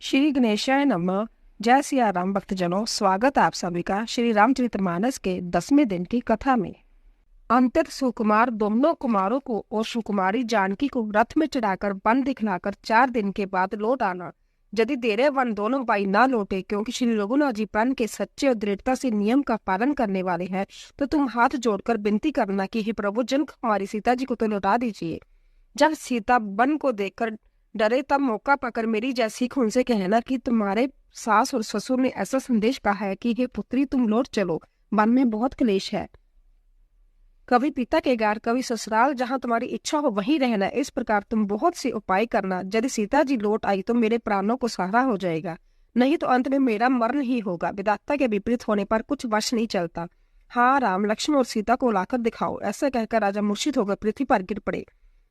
श्री गणेशाय नमः। जय सिया राम भक्तजनों, स्वागत है आप सभी का श्री रामचरितमानस के 10वें दिन की कथा में। अंतत सुकुमार दोनों कुमारों को और सुकुमारी जानकी को रथ में चढ़ाकर वन दिखलाकर 4 दिन के बाद लौट आना। यदि देरे वन दोनों भाई ना लौटे, क्योंकि श्री रघुनाथ जी प्राण के सच्चे और दृढ़ता से नियम का पालन करने वाले हैं, तो तुम हाथ जोड़कर विनती करना कि हे प्रभु, जनक हमारी सीता जी को तो लौटा दीजिए। जब सीता वन को देखकर डरे, तब मौका पाकर मेरी जैसी खून से कहना कि तुम्हारे सास और ससुर ने ऐसा संदेश कहा है कि हे पुत्री, तुम लौट चलो, वन में बहुत क्लेश है। कभी पिता के घर, कभी ससुराल, जहां तुम्हारी इच्छा हो वहीं रहना। इस प्रकार तुम बहुत से उपाय करना। यदि सीता जी लौट आई तो मेरे प्राणों को सहारा हो जाएगा, नहीं तो अंत में मेरा मरण ही होगा। विधाता के विपरीत होने पर कुछ वश नहीं चलता। हाँ राम, लक्ष्मण और सीता को लाकर दिखाओ। ऐसा कहकर राजा मूर्छित होकर पृथ्वी पर गिर पड़े।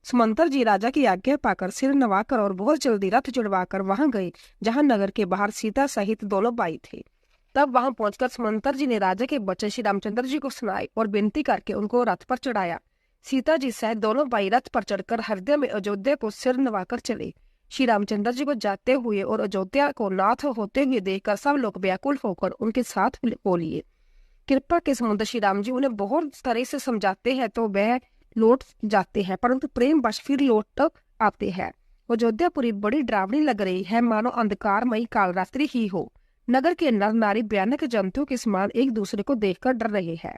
सुमंतर जी राजा की आज्ञा पाकर सिर नवाकर और बहुत जल्दी रथ जुड़वाकर वहां गए जहां नगर के बाहर सीता सहित दोनों भाई थे। तब वहां पहुंचकर सुमंतर जी ने राजा के वचन श्री रामचंद्र जी को सुनाए और विनती करके उनको रथ पर चढ़ाया। सीता जी सहित दोनों भाई रथ पर चढ़कर हृदय में अयोध्या को सिर नवाकर चले। श्री रामचंद्र जी को जाते हुए और अयोध्या को नाथ होते हुए देखकर सब लोग व्याकुल होकर उनके साथ बोलिए। कृपा के समुद्र श्री राम जी उन्हें बहुत तरह से समझाते हैं तो वह लौट जाते हैं, परंतु प्रेम वश फिर लौट आते हैं। अयोध्यापुरी बड़ी डरावनी लग रही है, मानो अंधकारमयी कालरात्रि ही हो। नगर के नर नारी भयानक जंतुओं के समान एक दूसरे को देखकर डर रहे हैं।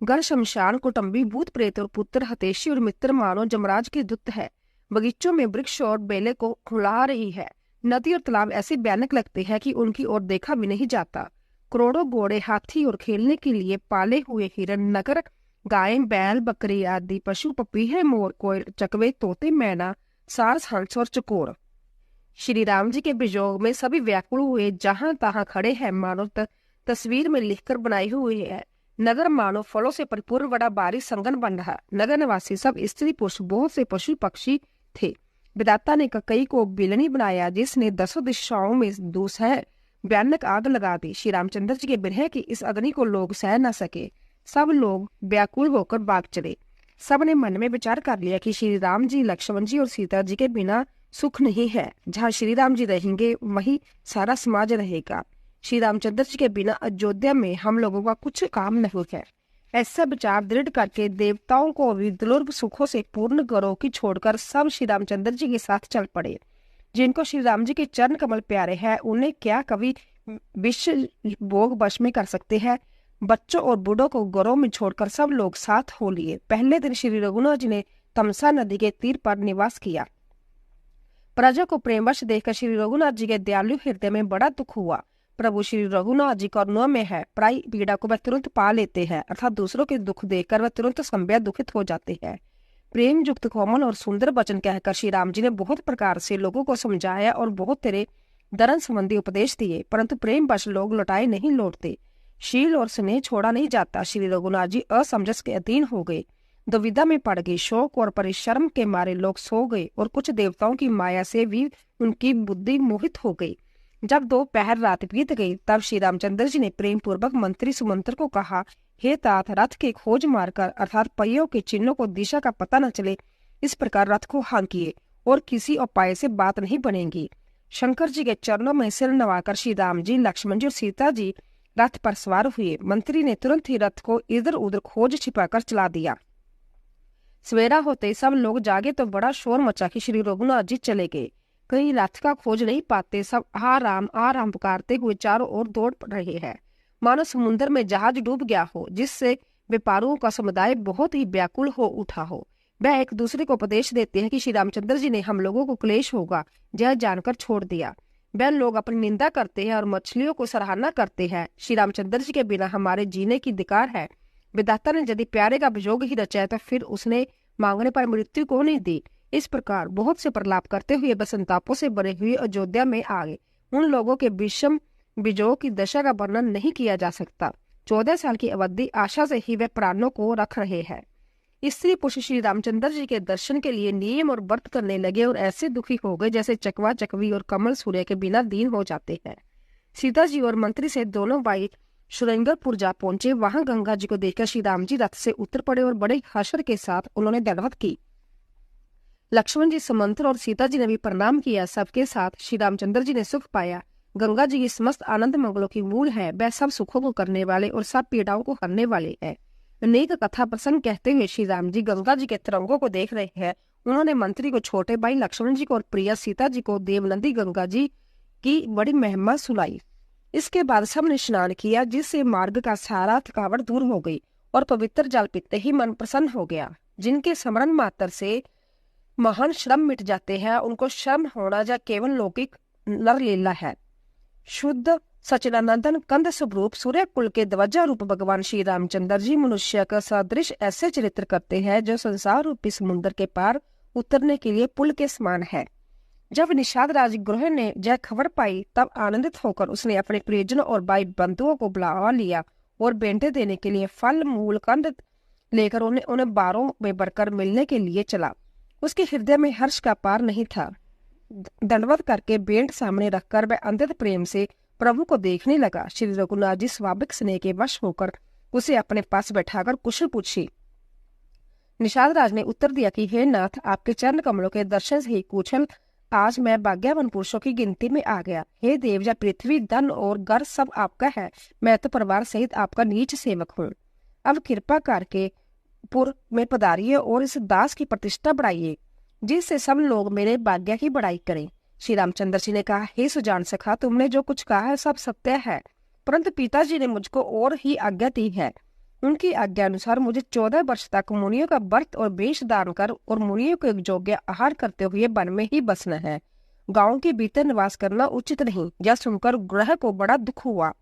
गण शमशान कुटुंबी भूत प्रेत और पुत्र हतेशी और मित्र मानो जमराज के दूत है। बगीचों में वृक्ष और बेले को खुला रही है। नदी और तालाब ऐसे भयानक लगते हैं कि उनकी ओर देखा भी नहीं जाता। करोड़ों घोड़े, हाथी और खेलने के लिए पाले हुए हिरन, नगर गायें, बैल, बकरी आदि पशु, पपीहे, मोर, कोयल, चकवे, तोते, मैना, सारस, हंस और चकोर श्री राम जी के वियोग में सभी व्याकुल हुए जहां तहां खड़े हैं, मानो तस्वीर में लिखकर बनाई हुई है। नगर मानो फलों से परिपूर्ण बड़ा बारिश संगन बन रहा। नगर निवासी सब स्त्री पुरुष, बहुत से पशु पक्षी थे। विधाता ने ककई को बिलनी बनाया, जिसने 10 दिशाओं में दूसरा भयानक आग लगा दी। श्री रामचंद्र जी के विरह की इस अग्नि को लोग सह न सके। सब लोग व्याकुल होकर भाग चले। सब ने मन में विचार कर लिया कि श्री राम जी, लक्ष्मण जी और सीता जी के बिना सुख नहीं है। जहाँ श्री राम जी रहेंगे वहीं सारा समाज रहेगा। श्री रामचंद्र जी के बिना अयोध्या में हम लोगों का कुछ काम नहीं है। ऐसा विचार दृढ़ करके देवताओं को भी दुर्लभ सुखों से पूर्ण करो कि छोड़कर सब श्री रामचंद्र जी के साथ चल पड़े। जिनको श्री राम जी के चरण कमल प्यारे हैं, उन्हें क्या कभी विश्व भोग वश में कर सकते हैं। बच्चों और बूढ़ों को घरों में छोड़कर सब लोग साथ हो लिए। पहले दिन श्री रघुनाथ जी ने तमसा नदी के तीर पर निवास किया। प्रजा को प्रेमवश देखकर श्री रघुनाथ जी के दयालु हृदय में बड़ा दुख हुआ। प्रभु श्री रघुनाथ जी करुणा में है, प्राय पीड़ा को वह तुरंत पा लेते हैं, अर्थात दूसरों के दुख देखकर वह तुरंत संभय दुखित हो जाते हैं। प्रेम युक्त कोमल और सुंदर वचन कहकर श्री राम जी ने बहुत प्रकार से लोगों को समझाया और बहुत तेरे धर्म संबंधी उपदेश दिए, परंतु प्रेम वश लोग लौटाए नहीं लौटते। शील और स्नेह छोड़ा नहीं जाता। श्री रघुनाथ जी असमंजस के अधीन हो गए, दुविधा में पड़ गए। शोक और परिश्रम के मारे लोग सो गए और कुछ देवताओं की माया से भी उनकी बुद्धि मोहित हो गई। जब दोपहर रात बीत गई, तब श्री रामचंद्र जी ने प्रेम पूर्वक मंत्री सुमंत्र को कहा, हे तात, रथ के खोज मारकर अर्थात पहियों के चिन्हों को दिशा का पता न चले, इस प्रकार रथ को हांकिए और किसी उपाय से बात नहीं बनेगी। शंकर जी के चरणों में सिर नवाकर श्री राम जी, लक्ष्मण जी और सीता जी रथ पर सवार हुए। मंत्री ने तुरंत ही रथ को इधर उधर खोज छिपाकर चला दिया। सवेरा होते सब लोग जागे तो बड़ा शोर मचा कि श्री रघुनाथ जी चले गए। कहीं रथ का खोज नहीं पाते। सब आ राम पुकारते हुए चारों ओर दौड़ रहे हैं, मानो समुद्र में जहाज डूब गया हो, जिससे व्यापारियों का समुदाय बहुत ही व्याकुल हो उठा हो। वह एक दूसरे को उपदेश देते हैं कि श्री रामचंद्र जी ने हम लोगों को क्लेश होगा यह जानकर छोड़ दिया। वह लोग अपनी निंदा करते हैं और मछलियों को सराहना करते हैं। श्री रामचंद्र जी के बिना हमारे जीने की धिक्कार है। विधाता ने यदि प्यारे का वियोग ही रचा है तो फिर उसने मांगने पर मृत्यु को नहीं दी। इस प्रकार बहुत से प्रलाप करते हुए बसंतापों से भरे हुए अयोध्या में आ गए। उन लोगों के विषम विजोग की दशा का वर्णन नहीं किया जा सकता। 14 साल की अवधि आशा से ही वे प्राणों को रख रहे हैं। स्त्री पुरुष श्री रामचंद्र जी के दर्शन के लिए नियम और व्रत करने लगे और ऐसे दुखी हो गए जैसे चकवा चकवी और कमल सूर्य के बिना दीन हो जाते हैं। सीता जी और मंत्री से दोनों भाई श्रृंगारपुर जा पहुंचे। वहां गंगा जी को देखकर श्री राम जी रथ से उतर पड़े और बड़े हर्ष के साथ उन्होंने दंडवत की। लक्ष्मण जी, सुमंत्र और सीता जी ने भी प्रणाम किया। सबके साथ श्री रामचंद्र जी ने सुख पाया। गंगा जी की समस्त आनंद मंगलों की मूल है। वह सब सुखों को करने वाले और सब पीड़ाओं को हरने वाले है। अनेक कथा प्रसंग कहते हुए श्री राम जी गंगा जी के तरंगों को देख रहे हैं। उन्होंने मंत्री को छोटे भाई लक्ष्मण जी को और प्रिया सीता जी को देवनंदी गंगा जी की बड़ी महिमा सुनाई। इसके बाद सबने स्नान किया, जिससे मार्ग का सारा थकावट दूर हो गई और पवित्र जल पीते ही मन प्रसन्न हो गया। जिनके स्मरण मात्र से महान श्रम मिट जाते हैं, उनको श्रम होना या केवल लौकिक नर लीला है। शुद्ध सचिदानंदन कंद स्वरूप सूर्य कुल के ध्वजा रूप भगवान श्री रामचंद्र जी मनुष्य का सदृश ऐसे चरित्र करते हैं जो संसार रूपी समुद्र के पार उतरने के लिए पुल के समान है। जब निषाद राजगृह ने यह खबर पाई, तब आनंदित होकर उसने अपने प्रियजनों और भाई बंधुओं को बुला लिया और बेंटे देने के लिए फल मूल कंद लेकर उन्हें बारों में भरकर मिलने के लिए चला। उसके हृदय में हर्ष का पार नहीं था। दंडवत करके बेंट सामने रखकर वह अंतत प्रेम से प्रभु को देखने लगा। श्री रघुनाथ जी स्वाभाविक स्नेह के वश होकर उसे अपने पास बैठाकर कुशल पूछी। निषाद राज ने उत्तर दिया कि हे नाथ, आपके चरण कमलों के दर्शन से ही कुशल आज मैं भाग्यवान पुरुषों की गिनती में आ गया। हे देव, या पृथ्वी धन और घर सब आपका है, मैं तो परिवार सहित आपका नीच सेवक हूँ। अब कृपा करके पुर में पधारिए और इस दास की प्रतिष्ठा बढ़ाइए, जिससे सब लोग मेरे भाग्य की बड़ाई करें। श्री रामचंद्र जी ने कहा, हे सुजान सखा, तुमने जो कुछ कहा है सब सत्य है, परंतु पिताजी ने मुझको और ही आज्ञा दी है। उनकी आज्ञा अनुसार मुझे 14 वर्ष तक मुनियों का व्रत और वेश धारण कर और मुनियों को योग्य आहार करते हुए वन में ही बसना है। गांव के भीतर निवास करना उचित नहीं। यह सुनकर ग्रह को बड़ा दुख हुआ।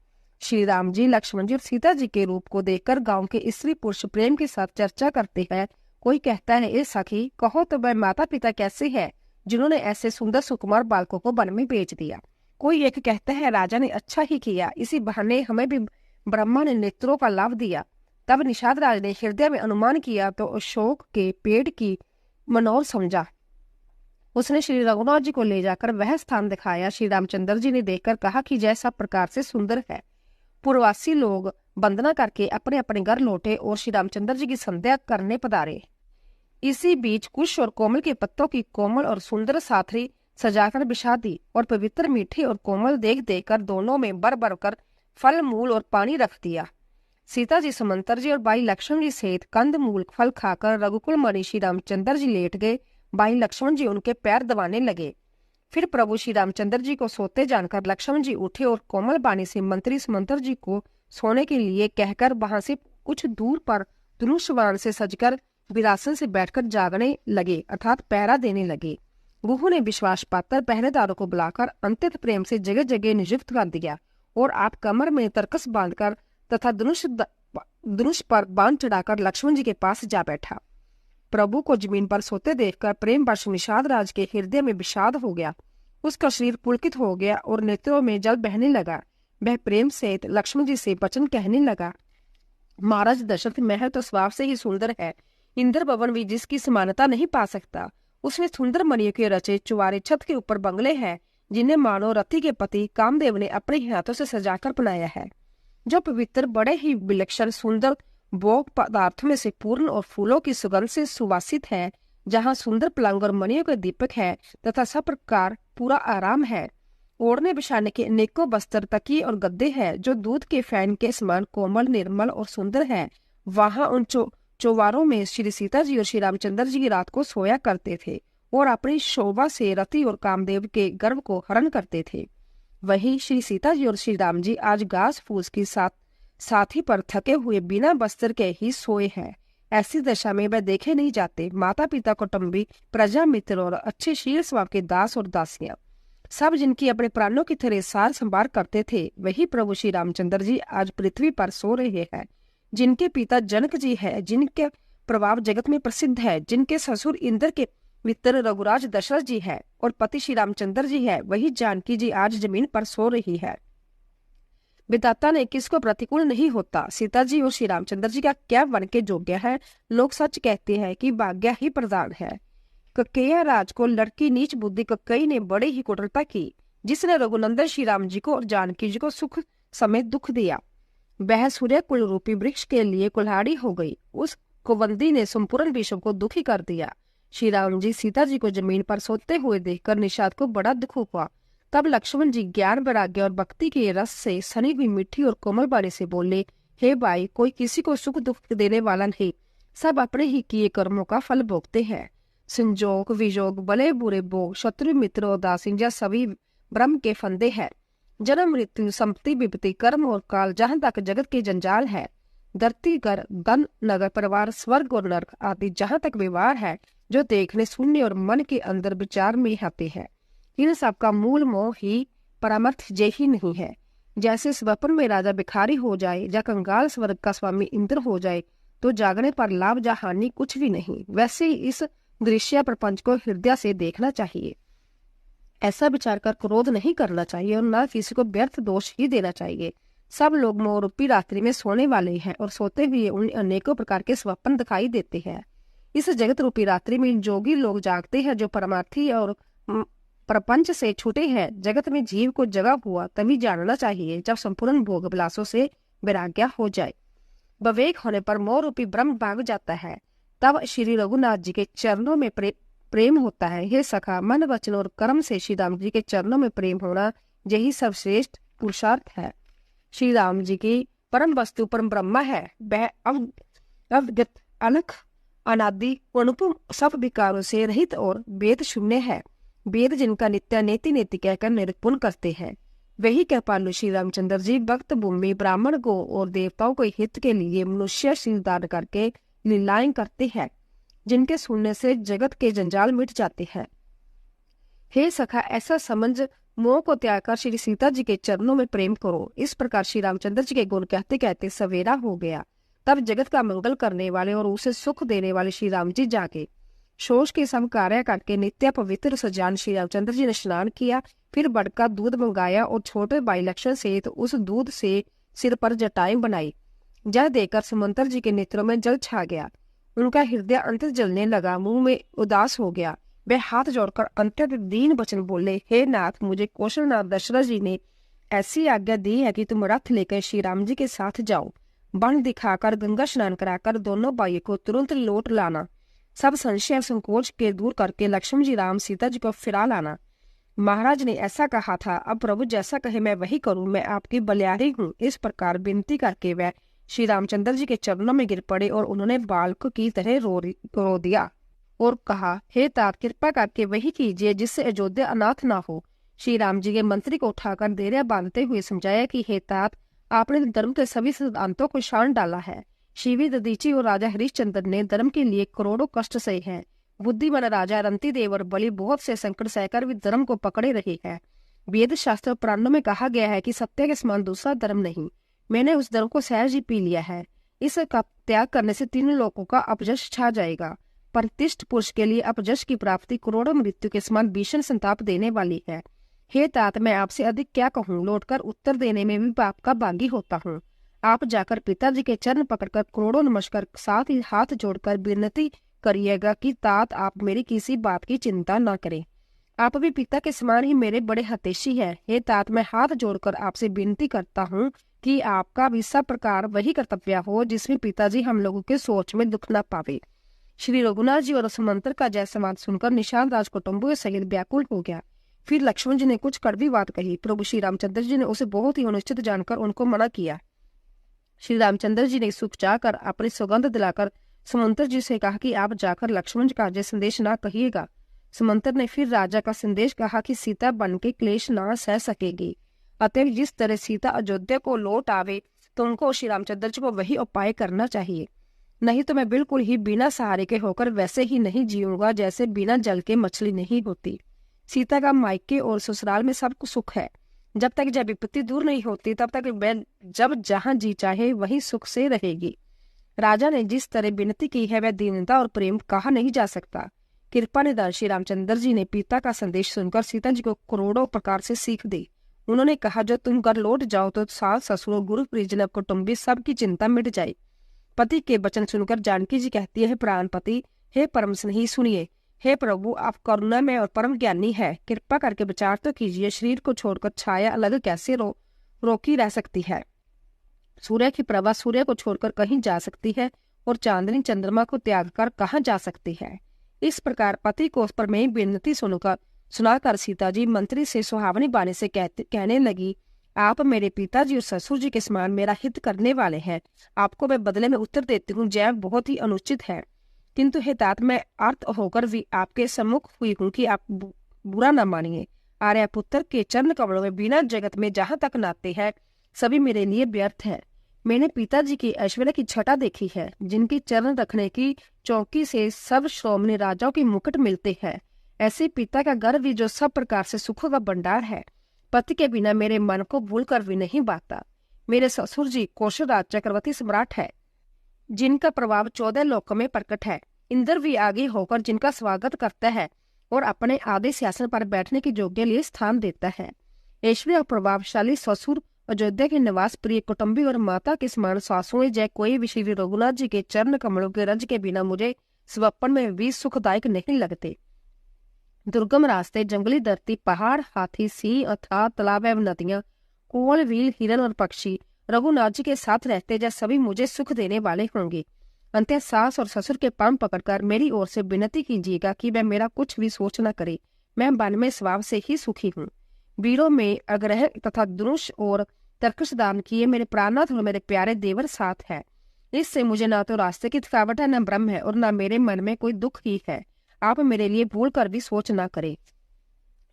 श्री राम जी, लक्ष्मण जी और सीता जी के रूप को देखकर गांव के स्त्री पुरुष प्रेम के साथ चर्चा करते हैं। कोई कहता है, ए सखी, कहो तो वह माता पिता कैसे है जिन्होंने ऐसे सुंदर सुकुमार बालकों को वन में बेच दिया। कोई एक कहता है, राजा ने अच्छा ही किया, इसी बहाने हमें भी ब्रह्मा ने नेत्रों का लाभ दिया। तब निषाद राज ने हृदय में अनुमान किया तो अशोक के पेड़ की मनोर समझा। उसने श्री रघुनाथ जी को ले जाकर वह स्थान दिखाया। श्री रामचंद्र जी ने देखकर कहा कि जैसा प्रकार से सुंदर है। पूर्ववासी लोग वंदना करके अपने अपने घर लौटे और श्री रामचंद्र जी की संध्या करने पधारे। इसी बीच कुश और कोमल के पत्तों की कोमल और सुंदर साथरी सजाकर बिछा दी और पवित्र मीठी और कोमल देख देकर दोनों में बर बर कर फल मूल और पानी रख दिया। सीता जी, सुमंतर जी और भाई लक्ष्मण जी सहित कंद मूल फल खाकर रघुकुल मणि श्री रामचंद्र जी लेट गए। भाई लक्ष्मण जी उनके पैर दबाने लगे। फिर प्रभु श्री रामचंद्र जी को सोते जानकर लक्ष्मण जी उठे और कोमल बाणी से मंत्री सुमंतर जी को सोने के लिए कहकर वहां से कुछ दूर पर धनुषबाण से सजकर विरासन से बैठकर जागने लगे, अर्थात पहरा देने लगे। गुहू ने विश्वास पात्र पहरेदारों को बुलाकर अंतित प्रेम से जगह जगह नियुक्त कर दिया और आप कमर में तरकस बांधकर तथा धनुष पर बाण चढ़ाकर लक्ष्मण जी के पास जा बैठा। प्रभु को जमीन पर सोते देखकर प्रेम वर्ष निषाद राज के हृदय में विषाद हो गया। उसका शरीर पुलकित हो गया और नेत्रों में जल बहने लगा। वह प्रेम सहित लक्ष्मण जी से वचन कहने लगा, महाराज दशरथ, महल तो स्वभाव से ही सुंदर है, इंद्र भवन भी जिसकी समानता नहीं पा सकता। उसमें सुंदर मणियों के रचे चुवारे छत के ऊपर बंगले हैं, जिन्हें मानो रति के पति कामदेव ने अपने हाथों से सजाकर बनाया है, जो पवित्र बड़े ही विलक्षण सुंदर भोग पदार्थों में से पूर्ण और फूलों की सुगंध से सुवासित है, जहाँ सुंदर पलंग और मणियों के दीपक है तथा सब प्रकार पूरा आराम है। ओढ़ने बिछाने के अनेकों बस्तर, तकिए और गद्दे हैं, जो दूध के फैन के समान कोमल, निर्मल और सुंदर है। वहां उन चौवारों में श्री सीता जी और श्री रामचंद्र जी की रात को सोया करते थे और अपनी शोभा से रति और कामदेव के गर्व को हरण करते थे। वहीं श्री सीता जी और श्री राम जी आज घास फूस की साथी पर थके हुए बिना बस्तर के ही सोए हैं। ऐसी दशा में वह देखे नहीं जाते। माता पिता, कुटुंबी, प्रजा, मित्र और अच्छे शील स्वभाव के दास और दासियां, सब जिनकी अपने प्राणों की तरह सार संभार करते थे, वही प्रभु श्री रामचंद्र जी आज पृथ्वी पर सो रहे हैं। जिनके पिता जनक जी है, जिनके प्रभाव जगत में प्रसिद्ध है, जिनके ससुर इंद्र के मित्र रघुराज दशरथ जी है और पति श्री रामचंद्र जी है, वही जानकी जी आज जमीन पर सो रही है। विधाता ने किसको प्रतिकूल नहीं होता। सीता जी और श्री रामचंद्र जी का क्या वन के योग्य है। लोग सच कहते हैं कि भाग्य ही प्रधान है। ककेया राज को लड़की नीच बुद्धि ककई ने बड़े ही कुटिलता की, जिसने रघुनंदन श्री राम जी को और जानकी जी को सुख समेत दुख दिया। वह सूर्य कुल रूपी वृक्ष के लिए कुल्हाड़ी हो गई। उस कुवंदी ने संपूर्ण विश्व को दुखी कर दिया। श्री राम जी सीता जी को जमीन पर सोते हुए देखकर निषाद को बड़ा दुख हुआ। तब लक्ष्मण जी ज्ञान, वैराग्य और भक्ति के रस से सनी हुई मीठी और कोमल वाणी से बोले, हे भाई, कोई किसी को सुख दुख देने वाला नहीं, सब अपने ही किए कर्मों का फल भोगते हैं। संजोग, विजोग, भले बुरे भोग, शत्रु मित्र और दासिंजा सभी ब्रह्म के फंदे हैं। जन्म, मृत्यु, संपत्ति, विपत्ति, कर्म और काल, जहाँ तक जगत के जंजाल है, धरती, घर, धन, नगर, परिवार, स्वर्ग और नरक आदि जहाँ तक व्यवहार है, जो देखने, सुनने और मन के अंदर विचार में आते हैं, इन सब का मूल मोह ही परमार्थ जय ही नहीं है। जैसे स्वप्न में राजा भिखारी हो जाए या कंगाल स्वर्ग का स्वामी इंद्र हो जाए तो जागने पर लाभ या हानि कुछ भी नहीं, वैसे ही इस दृश्य प्रपंच को हृदय से देखना चाहिए। ऐसा विचार कर क्रोध नहीं करना चाहिए और न किसी को व्यर्थ दोष ही देना चाहिए। सब लोग मोह रूपी रात्रि में सोने वाले हैं और सोते हुए उन्हें अनेकों प्रकार के स्वप्न दिखाई देते हैं। इस जगत रूपी रात्रि में जोगी लोग जागते हैं, जो परमार्थी और प्रपंच से छूटे हैं। जगत में जीव को जगा हुआ तभी जानना चाहिए जब संपूर्ण भोग विलासों से वैराग्य हो जाए। विवेक होने पर मोह रूपी ब्रह्म भाग जाता है। तब श्री रघुनाथ जी के चरणों में प्रेम होता है। हे सखा, मन, वचन और कर्म से श्री राम जी के चरणों में प्रेम होना यही सर्वश्रेष्ठ पुरुषार्थ है। श्री राम जी की परम वस्तु परम ब्रह्मा है। वह अवगत, अलख, अनादि, अनुपम, सब विकारों से रहित और वेद शून्य है। वेद जिनका नित्य नेति नेति कहकर निरूपण करते हैं, वही कृपालु श्री रामचंद्र जी भक्त भूमि, ब्राह्मण, गो और देवताओं के हित के लिए मनुष्य शरीर धारण करके लीलाएं करते हैं, जिनके सुनने से जगत के जंजाल मिट जाते हैं। हे सखा, ऐसा समझ मोह को त्याग कर श्री सीता जी के चरणों में प्रेम करो। इस प्रकार श्री रामचंद्र जी के गुण कहते कहते सवेरा हो गया। तब जगत का मंगल करने वाले और उसे सुख देने वाले श्री राम जी जागे। शोष के सब कार्य करके नित्य पवित्र सजान श्री रामचंद्र जी ने स्नान किया, फिर बड़का दूध मंगाया और छोटे भाई लक्ष्मण सहित उस दूध से सिर पर जटाएं बनाई। जल देकर सुमंत्र जी के नेत्रों में जल छा गया। उनका हृदय अंतर जलने लगा, मुंह में उदास हो गया। वे हाथ जोड़कर अंत्यत दीन वचन बोले, हे नाथ, मुझे कौशलनाथ दशरथ जी ने ऐसी आज्ञा दी है कि तुम रथ लेकर श्री राम जी के साथ जाओ। बन दिखाकर गंगा स्नान कराकर दोनों भाइयों को तुरंत लौट लाना। सब संशय संकोच के दूर करके लक्ष्मण जी, राम, सीता जी को फिरा लाना। महाराज ने ऐसा कहा था, अब प्रभु जैसा कहे मैं वही करूं, मैं आपकी बलिहारी हूँ। इस प्रकार विनती करके वह श्री रामचंद्र जी के चरणों में गिर पड़े और उन्होंने बालक की तरह रो दिया और कहा, हे तात, कृपा करके वही कीजिए जिससे अयोध्या अनाथ ना हो। श्री राम जी के मंत्री को उठाकर देरिया बांधते हुए समझाया कि हे तात, आपने धर्म के सभी सिद्धांतों को शान डाला है। शिवी, दधीची और राजा हरिश्चंद्र ने धर्म के लिए करोड़ों कष्ट सहे हैं। बुद्धिमान राजा रंतिदेव और बलि बहुत से संकट सहकर भी धर्म को पकड़े रहे हैं। वेद शास्त्र पुराणों में कहा गया है कि सत्य के समान दूसरा धर्म नहीं। मैंने उस धर्म को सहज ही पी लिया है। इसका त्याग करने से तीनों लोगों का अपजश छा जाएगा। प्रतिष्ठ पुरुष के लिए अपजश की प्राप्ति करोड़ों मृत्यु के समान भीषण संताप देने वाली है। हे तात, मैं आपसे अधिक क्या कहूँ, लौटकर उत्तर देने में भी पाप का भागी होता हूँ। आप जाकर पिताजी के चरण पकड़कर करोड़ों नमस्कार साथ ही हाथ जोड़कर विनती करिएगा कि तात, आप मेरी किसी बात की चिंता न करें। आप भी पिता के समान ही मेरे बड़े हितैषी हैं। हे तात, मैं हाथ जोड़कर आपसे विनती करता हूँ कि आपका भी सब प्रकार वही कर्तव्य हो जिसमें पिताजी हम लोगों के सोच में दुख न पावे। श्री रघुनाथ जी और सुमंत्र का जय समाद सुनकर निषाद राज कुटुंबों सहित व्याकुल हो गया। फिर लक्ष्मण जी ने कुछ कड़वी बात कही। प्रभु श्री रामचंद्र जी ने उसे बहुत ही अनिश्चित जानकर उनको मना किया। श्री रामचंद्र जी ने सुख चाहकर अपनी सौगंध दिलाकर सुमंत्र जी से कहा कि आप जाकर लक्ष्मण जी का जय संदेश ना कहिएगा। सुमंत्र ने फिर राजा का संदेश कहा कि सीता बन के क्लेश ना सह सकेगी, अतः जिस तरह सीता अयोध्या को लौट आवे तुमको श्री रामचंद्र जी को वही उपाय करना चाहिए, नहीं तो मैं बिल्कुल ही बिना सहारे के होकर वैसे ही नहीं जीऊंगा जैसे बिना जल के मछली नहीं होती। सीता का मायके और ससुराल में सब सुख है। जब तक जब विपत्ति दूर नहीं होती तब तक वह जब जहां जी चाहे वही सुख से रहेगी। राजा ने जिस तरह विनती की है वह दीनता और प्रेम कहा नहीं जा सकता। कृपा निधान श्री रामचंद्र जी ने पिता का संदेश सुनकर सीता जी को करोड़ों प्रकार से सीख दी। उन्होंने कहा, जो तुम घर लौट जाओ तो सास, ससुर, गुरु, परिजन, कुटुंबी सबकी चिंता मिट जाए। पति के वचन सुनकर जानकी जी कहती है, प्राणपति, हे परम स्नेही, सुनिए। हे प्रभु, आप करुणामय और परम ज्ञानी है, कृपा करके विचार तो कीजिए। शरीर को छोड़कर छाया अलग कैसे रोकी रह सकती है? सूर्य की प्रभा सूर्य को छोड़कर कहीं जा सकती है और चांदनी चंद्रमा को त्याग कर कहाँ जा सकती है? इस प्रकार पति को उस पर मेरी विनती सुनाकर सीता जी मंत्री से सुहावनी बाणी से कहने लगी, आप मेरे पिताजी और ससुर जी के समान मेरा हित करने वाले हैं। आपको मैं बदले में उत्तर देती हूँ, जय बहुत ही अनुचित है, किंतु हे तात मैं अर्थ होकर भी आपके सम्मुख हुई हूँ कि आप बुरा न मानिए। आर्यपुत्र के चरण कमलों में बिना जगत में जहां तक नाते हैं सभी मेरे लिए व्यर्थ है। मैंने पिताजी की ऐश्वर्य की छटा देखी है, जिनकी चरण रखने की चौकी से सब श्रोमणी राजाओं के मुकुट मिलते हैं। ऐसे पिता का गर्व भी जो सब प्रकार से सुखों का भंडार है, पति के बिना मेरे मन को भूल कर भी नहीं बाता। मेरे ससुर जी कौशलराज चक्रवर्ती सम्राट है, जिनका प्रभाव 14 लोकों में प्रकट है। इंद्र भी आगे होकर जिनका स्वागत करता है और अपने आधे सिंहासन पर बैठने के योग्य लिए स्थान देता है। ऐश्वर्य और प्रभावशाली ससुर, अयोध्या के निवास प्रिय कुटुंबी और माता के समान सासुएं जय कोई भी श्री रघुनाथ जी के चरण कमलों के रज के बिना मुझे स्वप्न में भी सुखदायक नहीं लगते। दुर्गम रास्ते, जंगली धरती, पहाड़, हाथी, सिंह, अथाह तालाब एवं नदियां, कुआं, व्हील, हिरन और पक्षी रघुनाथ जी के साथ रहते जय सभी मुझे सुख देने वाले होंगे। अंत सास और ससुर के पांव पकड़कर मेरी ओर से विनती कीजिएगा कि वह मेरा कुछ भी सोच न करे। मैं वन में स्वभाव से ही सुखी हूँ। वीरों में अग्रह तथा धनुष और तर्कश दान किए मेरे प्राणनाथ और मेरे प्यारे देवर साथ है। इससे मुझे न तो रास्ते की थकावट है, न भ्रम है और न मेरे मन में कोई दुख ही है। आप मेरे लिए भूल कर भी सोच ना करें।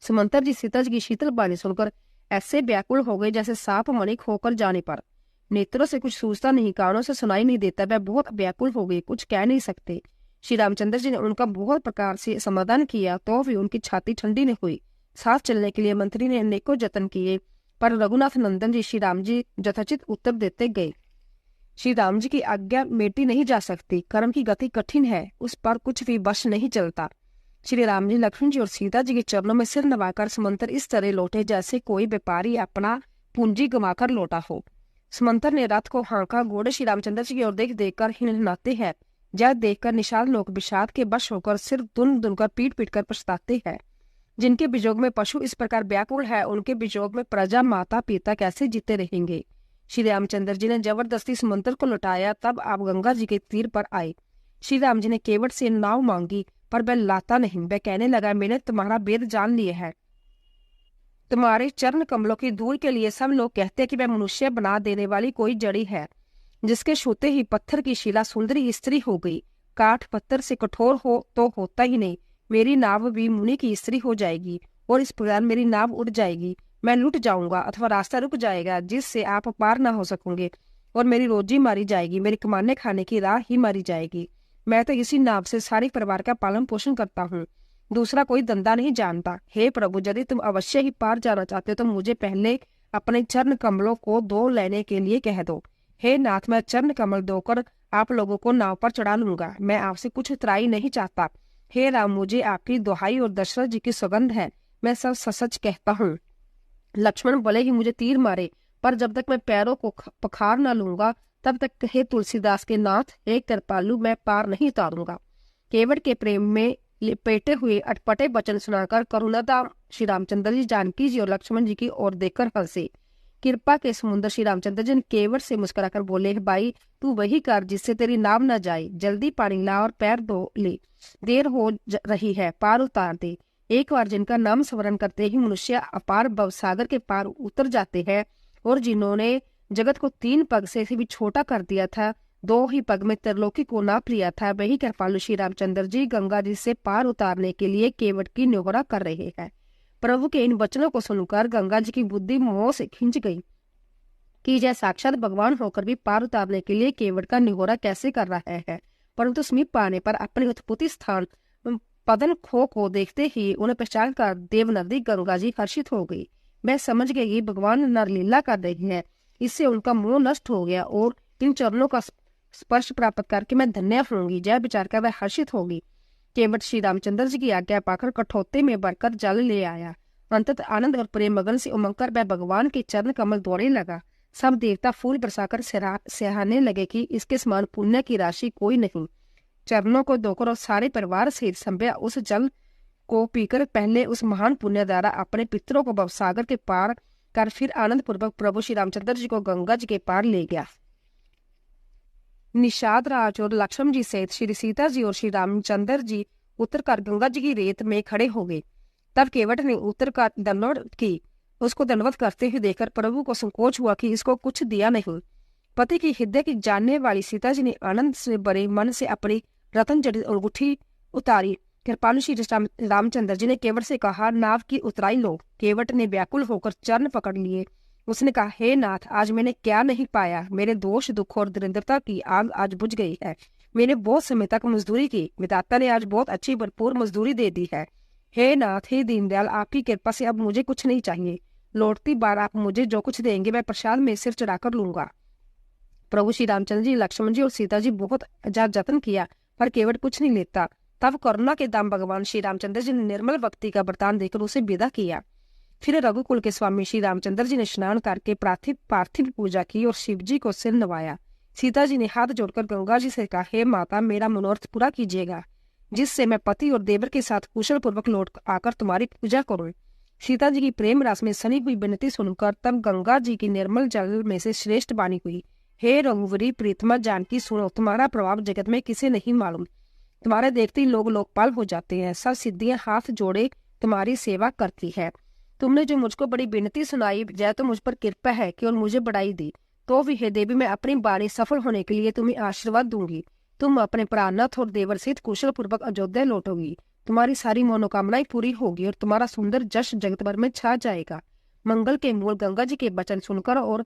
सुमंतर जी सीता जी की शीतल बाणी सुनकर ऐसे व्याकुल हो गए जैसे सांप मणिक होकर जाने पर। नेत्रों से कुछ सूझता नहीं, कानों से सुनाई नहीं देता, वह बहुत व्याकुल हो गई, कुछ कह नहीं सकते। श्री रामचंद्र जी ने उनका बहुत प्रकार से समाधान किया तो भी उनकी छाती ठंडी नहीं हुई। साथ चलने के लिए मंत्री ने अनेकों जतन किए, पर रघुनाथ नंदन जी श्री राम जी यथोचित उत्तर देते गए। श्री राम जी की आज्ञा मेटी नहीं जा सकती, कर्म की गति कठिन है, उस पर कुछ भी वश नहीं चलता। श्री राम जी, लक्ष्मण जी और सीता जी के चरणों में सिर नवाकर समंतर इस तरह लौटे जैसे कोई व्यापारी अपना पूंजी गंवाकर लौटा हो। समंतर ने रथ को हाँका, घोड़े श्री रामचंद्र जी की ओर देख देखकर हिनहिनाते हैं। जय देखकर निषाद लोग विषाद के वश होकर सिर दुन दुनकर पीट पीट कर पछताते हैं। जिनके विजोग में पशु इस प्रकार व्याकुल है, उनके विजोग में प्रजा माता पिता कैसे जीते रहेंगे। श्री रामचंद्र जी ने जबरदस्ती समंतर को लौटाया, तब आप गंगा जी के तीर पर आए। श्री राम जी ने केवट से नाव मांगी, पर वह लाता नहीं। वह कहने लगा, मैंने तुम्हारा वेद जान लिया है। तुम्हारे चरण कमलों की धूल के लिए सब लोग कहते हैं कि वह मनुष्य बना देने वाली कोई जड़ी है, जिसके छूते ही पत्थर की शिला सुंदरी स्त्री हो गई। काठ पत्थर से कठोर हो तो होता ही नहीं, मेरी नाव भी मुनि की स्त्री हो जाएगी और इस प्रकार मेरी नाव उड़ जाएगी। मैं लुट जाऊंगा अथवा रास्ता रुक जाएगा, जिससे आप पार ना हो सकोगे और मेरी रोजी मारी जाएगी, मेरी कमाने खाने की राह ही मारी जाएगी। मैं तो इसी नाव से सारे परिवार का पालन पोषण करता हूँ, दूसरा कोई धंधा नहीं जानता। हे प्रभु, यदि तुम अवश्य ही पार जाना चाहते हो तो मुझे पहले अपने चरण कमलों को धो लेने के लिए कह दो। हे नाथ, मैं चरण कमल धोकर आप लोगों को नाव पर चढ़ा लूंगा। मैं आपसे कुछ त्राई नहीं चाहता। हे राम, मुझे आपकी दुहाई और दशरथ जी की सौगंध है, मैं सब सच कहता हूँ। लक्ष्मण भले ही मुझे तीर मारे, पर जब तक मैं पैरों को पखार न लूंगा तब तक हे तुलसीदास के नाथ, हे कृपालु, मैं पार नहीं उतारूंगा। केवट के प्रेम में लिपेटे हुए अटपटे वचन सुनाकर करुणादाम श्री रामचंद्र जी जानकी जी और लक्ष्मण जी की ओर देखकर हंसे। कृपा के समुद्र श्री रामचंद्र जी केवट से मुस्कुराकर बोले, भाई तू वही कर जिससे तेरी नाव न जाए। जल्दी पानी ला और पैर धो ले, देर हो रही है, पार उतार दे। एक बार जिनका नाम स्मरण करते ही मनुष्य अपार भवसागर के पार उतर जाते हैं, और जिन्होंने जगत को 3 पग से भी छोटा कर दिया था, 2 ही पग में त्रिलोकी को नाप लिया था, वही कृपालु श्री रामचंद्र जी गंगा जी से पार उतारने के लिए केवट की निहोरा कर रहे हैं। प्रभु के इन वचनों को सुनकर गंगा जी की बुद्धि मोह से खिंच गई कि जय साक्षात भगवान होकर भी पार उतारने के लिए केवट का निहोरा कैसे कर रहा है। परंतु समीप पाने पर अपने उत्पत्ति स्थान पदन खो को देखते ही उन्हें पहचान कर देवनदी गंगा जी हर्षित हो गई। मैं समझ गई कि भगवान नरलीला कर रही है, इससे उनका मोह नष्ट हो गया और इन चरणों का स्पर्श प्राप्त करके मैं धन्य होंगी। जय विचार कर वह हर्षित होगी। केवट श्री रामचंद्र जी की आज्ञा पाकर कठौते में भरकर जल ले आया। अंततः आनंद और प्रेम मगन से उमंग कर वह भगवान के चरण कमल दौड़ने लगा। सब देवता फूल बरसाकर सहने लगे कि इसके समान पुण्य की राशि कोई नहीं। चरणों को धोकर और सारे परिवार सहित संभ्या उस जल को पीकर पहले उस महान पुण्य द्वारा अपने पितरों को भवसागर के पार कर फिर आनंद पूर्वक प्रभु श्री रामचंद्र जी को गंगा जी के पार ले गया। निषाद राज और लक्ष्मण जी सहित श्री सीता जी और श्री रामचंद्र जी उतरकर गंगा जी की रेत में खड़े हो गए। तब केवट ने उतरकर दंडवत की। उसको दंडवत करते हुए देखकर प्रभु को संकोच हुआ कि इसको कुछ दिया नहीं। पति की हृदय की जानने वाली सीता जी ने आनंद से भरे मन से अपनी रतन जड़ित अंगूठी उतारी। कृपालु श्री रामचंद्र जी ने केवट से कहा, नाव की उतराई लो। केवट ने व्याकुल होकर चरण पकड़ लिए। उसने कहा, हे नाथ, आज मैंने क्या नहीं पाया। मेरे दोष, दुख और दरिद्रता की आग आज बुझ गई है। मैंने बहुत समय तक मजदूरी की, विधाता ने आज बहुत अच्छी भरपूर मजदूरी दे दी है। हे नाथ, हे दीनदयाल, आपकी कृपा से अब मुझे कुछ नहीं चाहिए। लौटती बार आप मुझे जो कुछ देंगे मैं प्रसाद में सिर चढ़ाकर लूंगा। प्रभु श्री रामचंद्र जी, लक्ष्मण जी और सीता जी बहुत जतन किया, पर केवट कुछ नहीं लेता। तब करुणा के दाम भगवान श्री रामचंद्र जी ने निर्मल भक्ति का वरदान देकर उसे विदा किया। फिर रघुकुल के स्वामी श्री रामचंद्र जी ने स्नान करके पार्थिव पूजा की और शिव जी को सिर नवाया। सीता जी ने हाथ जोड़कर गंगा जी से कहा, हे माता, मेरा मनोरथ पूरा कीजिएगा, जिससे मैं पति और देवर के साथ कुशल पूर्वक लौट आकर तुम्हारी पूजा करूं। सीता जी की प्रेम रस में सनी हुई विनती सुनकर तब गंगा जी की निर्मल जल में से श्रेष्ठ वाणी हुई, हे रघुवरी प्रीतमा जानकी, सुनो, तुम्हारा प्रभाव जगत में किसे नहीं मालूम। तुम्हारे देखते ही लोग लोकपाल हो जाते हैं। सब सिद्धियां हाथ जोड़े तुम्हारी सेवा करती है। तुमने जो मुझको बड़ी विनती सुनाई, जय तो मुझ पर कृपा है कि और मुझे बढ़ाई दी, तो भी हे देवी, मैं अपनी वाणी सफल होने के लिए तुम्हें आशीर्वाद दूंगी। तुम अपने प्राणनाथ और देवर सहित कुशल पूर्वक अयोध्या लौटोगी। तुम्हारी सारी मनोकामनाएं पूरी होगी और तुम्हारा सुंदर जश जगत भर में छा जाएगा। मंगल के मूल गंगा जी के वचन सुनकर और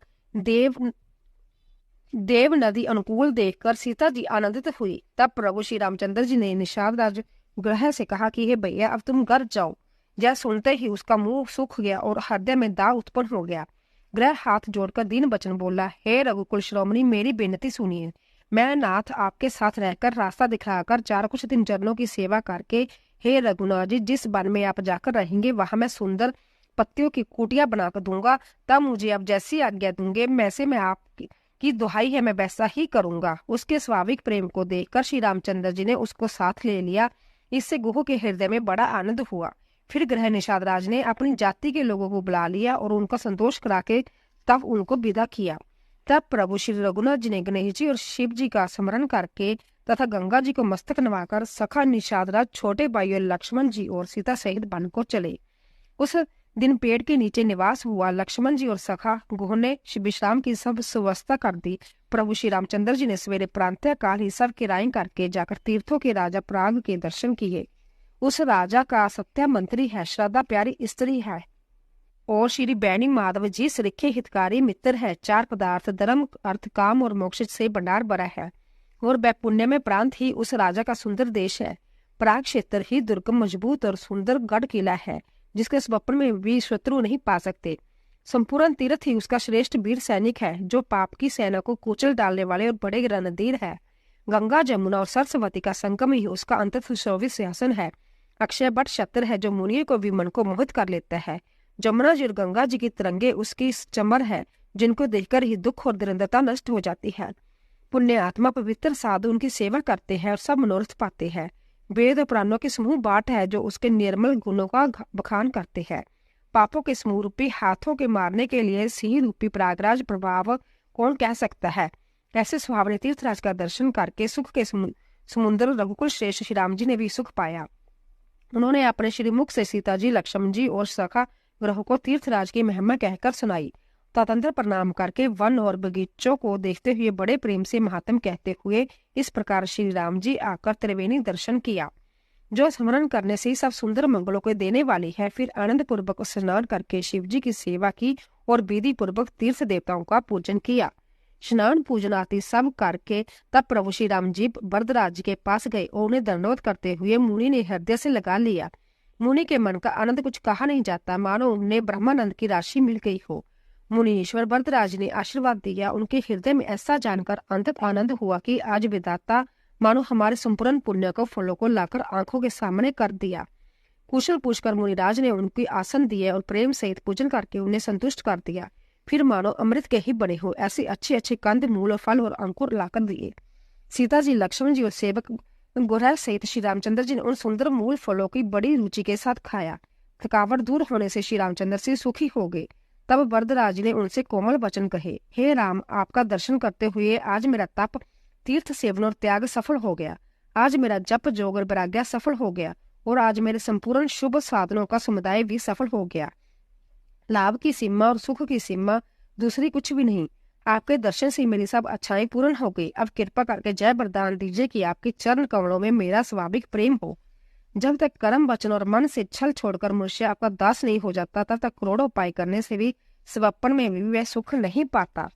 देव नदी अनुकूल देखकर सीता जी आनंदित हुई। तब प्रभु श्री रामचंद्र जी ने निषाद राज ग्रह से कहा कि हे भैया, अब तुम घर जाओ। यह सुनते ही उसका मुंह सूख गया और हृदय में दाग उत्पन्न हो गया। ग्रह हाथ जोड़कर दीन वचन बोला, हे रघुकुल शिरोमणि, मेरी बेनती सुनिए। मैं नाथ आपके साथ रहकर रास्ता दिखाकर चार कुछ दिन चरणों की सेवा करके, हे रघुनाथ जी, जिस वन में आप जाकर रहेंगे वहां मैं सुंदर पत्तियों की कुटिया बनाकर दूंगा। तब मुझे आप जैसी आज्ञा दूंगे, मैं आपकी दुहाई है, मैं वैसा ही करूंगा। उसके स्वाभाविक प्रेम को देखकर श्री रामचंद्र जी ने उसको साथ ले लिया। इससे गुह के हृदय में बड़ा आनंद हुआ। फिर ग्रह निषाद राज ने अपनी जाति के लोगों को बुला लिया और उनका संतोष करा के तब उनको विदा किया। तब प्रभु श्री रघुनाथ जी ने गणेश जी और शिव जी का स्मरण करके तथा गंगा जी को मस्तक नवाकर सखा निषाद राज, छोटे भाई लक्ष्मण जी और सीता सहित वन को चले। उस दिन पेड़ के नीचे निवास हुआ। लक्ष्मण जी और सखा गुह ने विश्राम की सब सुव्यवस्था कर दी। प्रभु श्री रामचंद्र जी ने सवेरे प्रातः काल ही सब किराए करके जाकर तीर्थों के राजा प्राग के दर्शन किए। उस राजा का सत्या मंत्री है, श्रद्धा प्यारी स्त्री है और श्री बैनी माधव जी सरीखे हितकारी मित्र है। चार पदार्थ धर्म, अर्थ, काम और मोक्ष से भंडार भरा है और वह पुण्य में प्रांत ही उस राजा का सुंदर देश है। प्राग क्षेत्र ही दुर्गम, मजबूत और सुंदर गढ़ किला है, जिसके स्वप्न में भी शत्रु नहीं पा सकते। संपूर्ण तीर्थ ही उसका श्रेष्ठ वीर सैनिक है, जो पाप की सेना को कुचल डालने वाले और बड़े रणधीर है। गंगा, जमुना और सरस्वती का संगम ही उसका अंतः सुशोभित सिंहासन है। अक्षय बट छत्र है, जो मुनियों को भी मन को मोहित कर लेता है। जमुना जी और गंगा जी की तरंगे उसकी चमर है, जिनको देखकर ही दुख और दरिद्रता नष्ट हो जाती है। पुण्य आत्मा, पवित्र साधु उनकी सेवा करते हैं और सब मनोरथ पाते हैं। वेद और पुराणों के समूह बाट है, जो उसके निर्मल गुणों का बखान करते हैं। पापों के समूह रूपी हाथों के मारने के लिए सिंह रूपी प्रयागराज प्रभाव कौन कह सकता है। ऐसे सुहावने तीर्थराज का दर्शन करके सुख के समुद्र रघुकुल श्रेष्ठ श्री राम जी ने भी सुख पाया। उन्होंने अपने श्रीमुख से सीता जी, लक्ष्मण जी और सखा ग्रह को तीर्थराज की महिमा कहकर सुनाई। तदंतर प्रणाम करके वन और बगीचों को देखते हुए बड़े प्रेम से महात्म कहते हुए इस प्रकार श्री राम जी आकर त्रिवेणी दर्शन किया, जो स्मरण करने से सब सुंदर मंगलों को देने वाली है। फिर आनंद पूर्वक स्नान करके शिव जी की सेवा की और विधि पूर्वक तीर्थ देवताओं का पूजन किया। स्नान पूजन आदि सब करके तब प्रभु श्री राम जी वरदराज जी के पास गए और उन्हें दंडवत करते हुए मुनि ने हृदय से लगा लिया। मुनि के मन का आनंद कुछ कहा नहीं जाता, मानो उन्हें ब्रह्मानंद की राशि मिल गई हो। मुनीश्वर वरदराज ने आशीर्वाद दिया। उनके हृदय में ऐसा जानकर अंतत आनंद हुआ कि आज विधाता मानो हमारे संपूर्ण पुण्य को फलों को लाकर आंखों के सामने कर दिया। कुशल पूछकर मुनिराज ने उनकी आसन दिए और प्रेम सहित पूजन करके उन्हें संतुष्ट कर दिया। फिर मानो अमृत के ही बने हो ऐसे अच्छे अच्छे कंद, मूल, फल और अंकुर लाकर दिए। सीता जी, लक्ष्मण जी और सेवक गुरहल सहित श्री रामचंद्र जी ने उन सुंदर मूल फलों की बड़ी रुचि के साथ खाया। थकावट दूर होने से श्री रामचंद्र से सुखी हो गए। तब वरदराज ने उनसे कोमल वचन कहे, हे राम, आपका दर्शन करते हुए आज मेरा तप, तीर्थ सेवन और त्याग सफल हो गया। आज मेरा जप जोग और वैराग्य सफल हो गया और आज मेरे संपूर्ण शुभ साधनों का समुदाय भी सफल हो गया। लाभ की सीमा और सुख की सीमा दूसरी कुछ भी नहीं। आपके दर्शन से मेरी सब अच्छाएं पूर्ण हो गई। अब कृपा करके जय वरदान दीजिए कि आपके चरण कमलों में मेरा स्वाभाविक प्रेम हो। जब तक कर्म वचन और मन से छल छोड़कर मनुष्य आपका दास नहीं हो जाता, तब तक करोड़ों उपाय करने से भी स्वप्न में भी वह सुख नहीं पाता।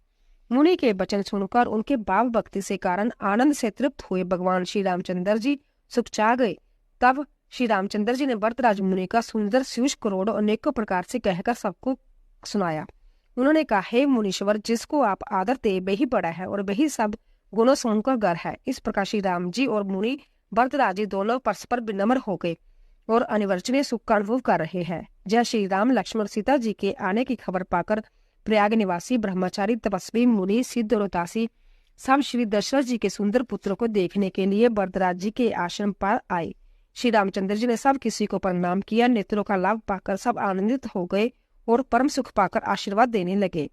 मुनि के वचन सुनकर उनके भाव भक्ति से कारण आनंद से तृप्त हुए भगवान श्री रामचंद्र जी सुखचा गए। तब श्री रामचंद्र जी ने वरदराज मुनि का सुंदर सुष करोड़ों अनेकों प्रकार से कहकर सबको सुनाया। उन्होंने कहा, हे मुनीश्वर, जिसको आप आदर दे वही बड़ा है और वही सब गुणों से उनका घर है। इस प्रकार श्री राम जी और मुनि वरदराज जी दोनों परस्पर विनम्र हो गए और अनिवर्चनीय सुख का अनुभव कर रहे हैं। जय श्री राम। लक्ष्मण सीता जी के आने की खबर पाकर प्रयाग निवासी ब्रह्मचारी तपस्वी मुनि सिद्ध और दासी सब श्री दशरथ जी के सुंदर पुत्रों को देखने के लिए वरदराज जी के आश्रम पर आए। श्री रामचंद्र जी ने सब किसी को प्रणाम किया। नेत्रों का लाभ पाकर सब आनंदित हो गए और परम सुख पाकर आशीर्वाद देने लगे।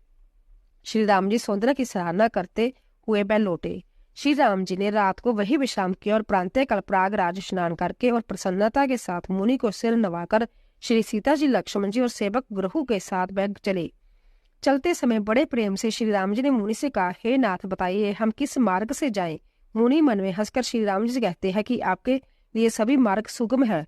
श्री राम जी सौंदर्य की सराहना करते हुए वह लौटे। श्री राम जी ने रात को वही विश्राम किया और प्रातःकाल प्रयागराज स्नान करके और प्रसन्नता के साथ मुनि को सिर नवाकर श्री सीता जी, लक्ष्मण जी और सेवक ग्रहु के साथ वह चले। चलते समय बड़े प्रेम से श्री राम जी ने मुनि से कहा, हे नाथ, बताइए हम किस मार्ग से जाएं? मुनि मन में हंसकर श्री राम जी से कहते हैं कि आपके लिए सभी मार्ग सुगम है।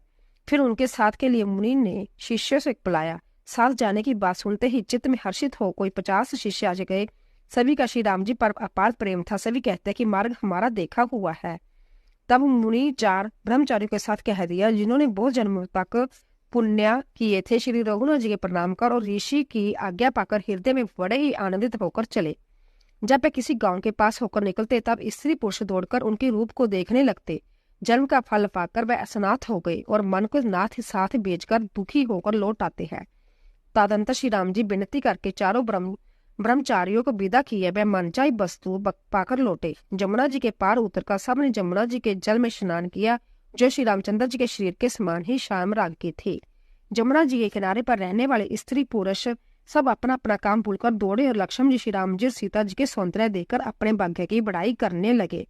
फिर उनके साथ के लिए मुनि ने शिष्यों से बुलाया। साथ जाने की बात सुनते ही चित्त में हर्षित हो कोई 50 शिष्य आ गए। सभी का श्री राम जी पर अपार प्रेम था। सभी कहते हैं कि मार्ग हमारा देखा हुआ है। तब मुनि 4 ब्रह्मचारियों के साथ कह दिया, जिन्होंने बहुत जन्मों तक पुण्य किए थे, श्री रघुनाथ जी के प्रणाम कर और ऋषि की आज्ञा पाकर हृदय में बड़े ही आनंदित होकर चले। जब वे किसी गांव के पास होकर निकलते, तब स्त्री पुरुष दौड़कर उनके रूप को देखने लगते। जन्म का फल पाकर वह असनाथ हो गए और मन को नाथ साथ बेचकर दुखी होकर लौट आते हैं। तदंतर श्री राम जी विनती करके चारों ब्रह्मचारियों को विदा किए। वह मनचाही वस्तु पाकर लौटे। जमुना जी के पार उतरकर सबने जमुना जी के जल में स्नान किया, जो श्री रामचंद्र जी के शरीर के समान ही श्याम रंग की थी। जमुना जी के किनारे पर रहने वाले स्त्री पुरुष सब अपना अपना काम भूलकर दौड़े और लक्ष्मण जी, श्री राम जी और सीता जी के सौंदर्य देखकर अपने भाग्य की बड़ाई करने लगे।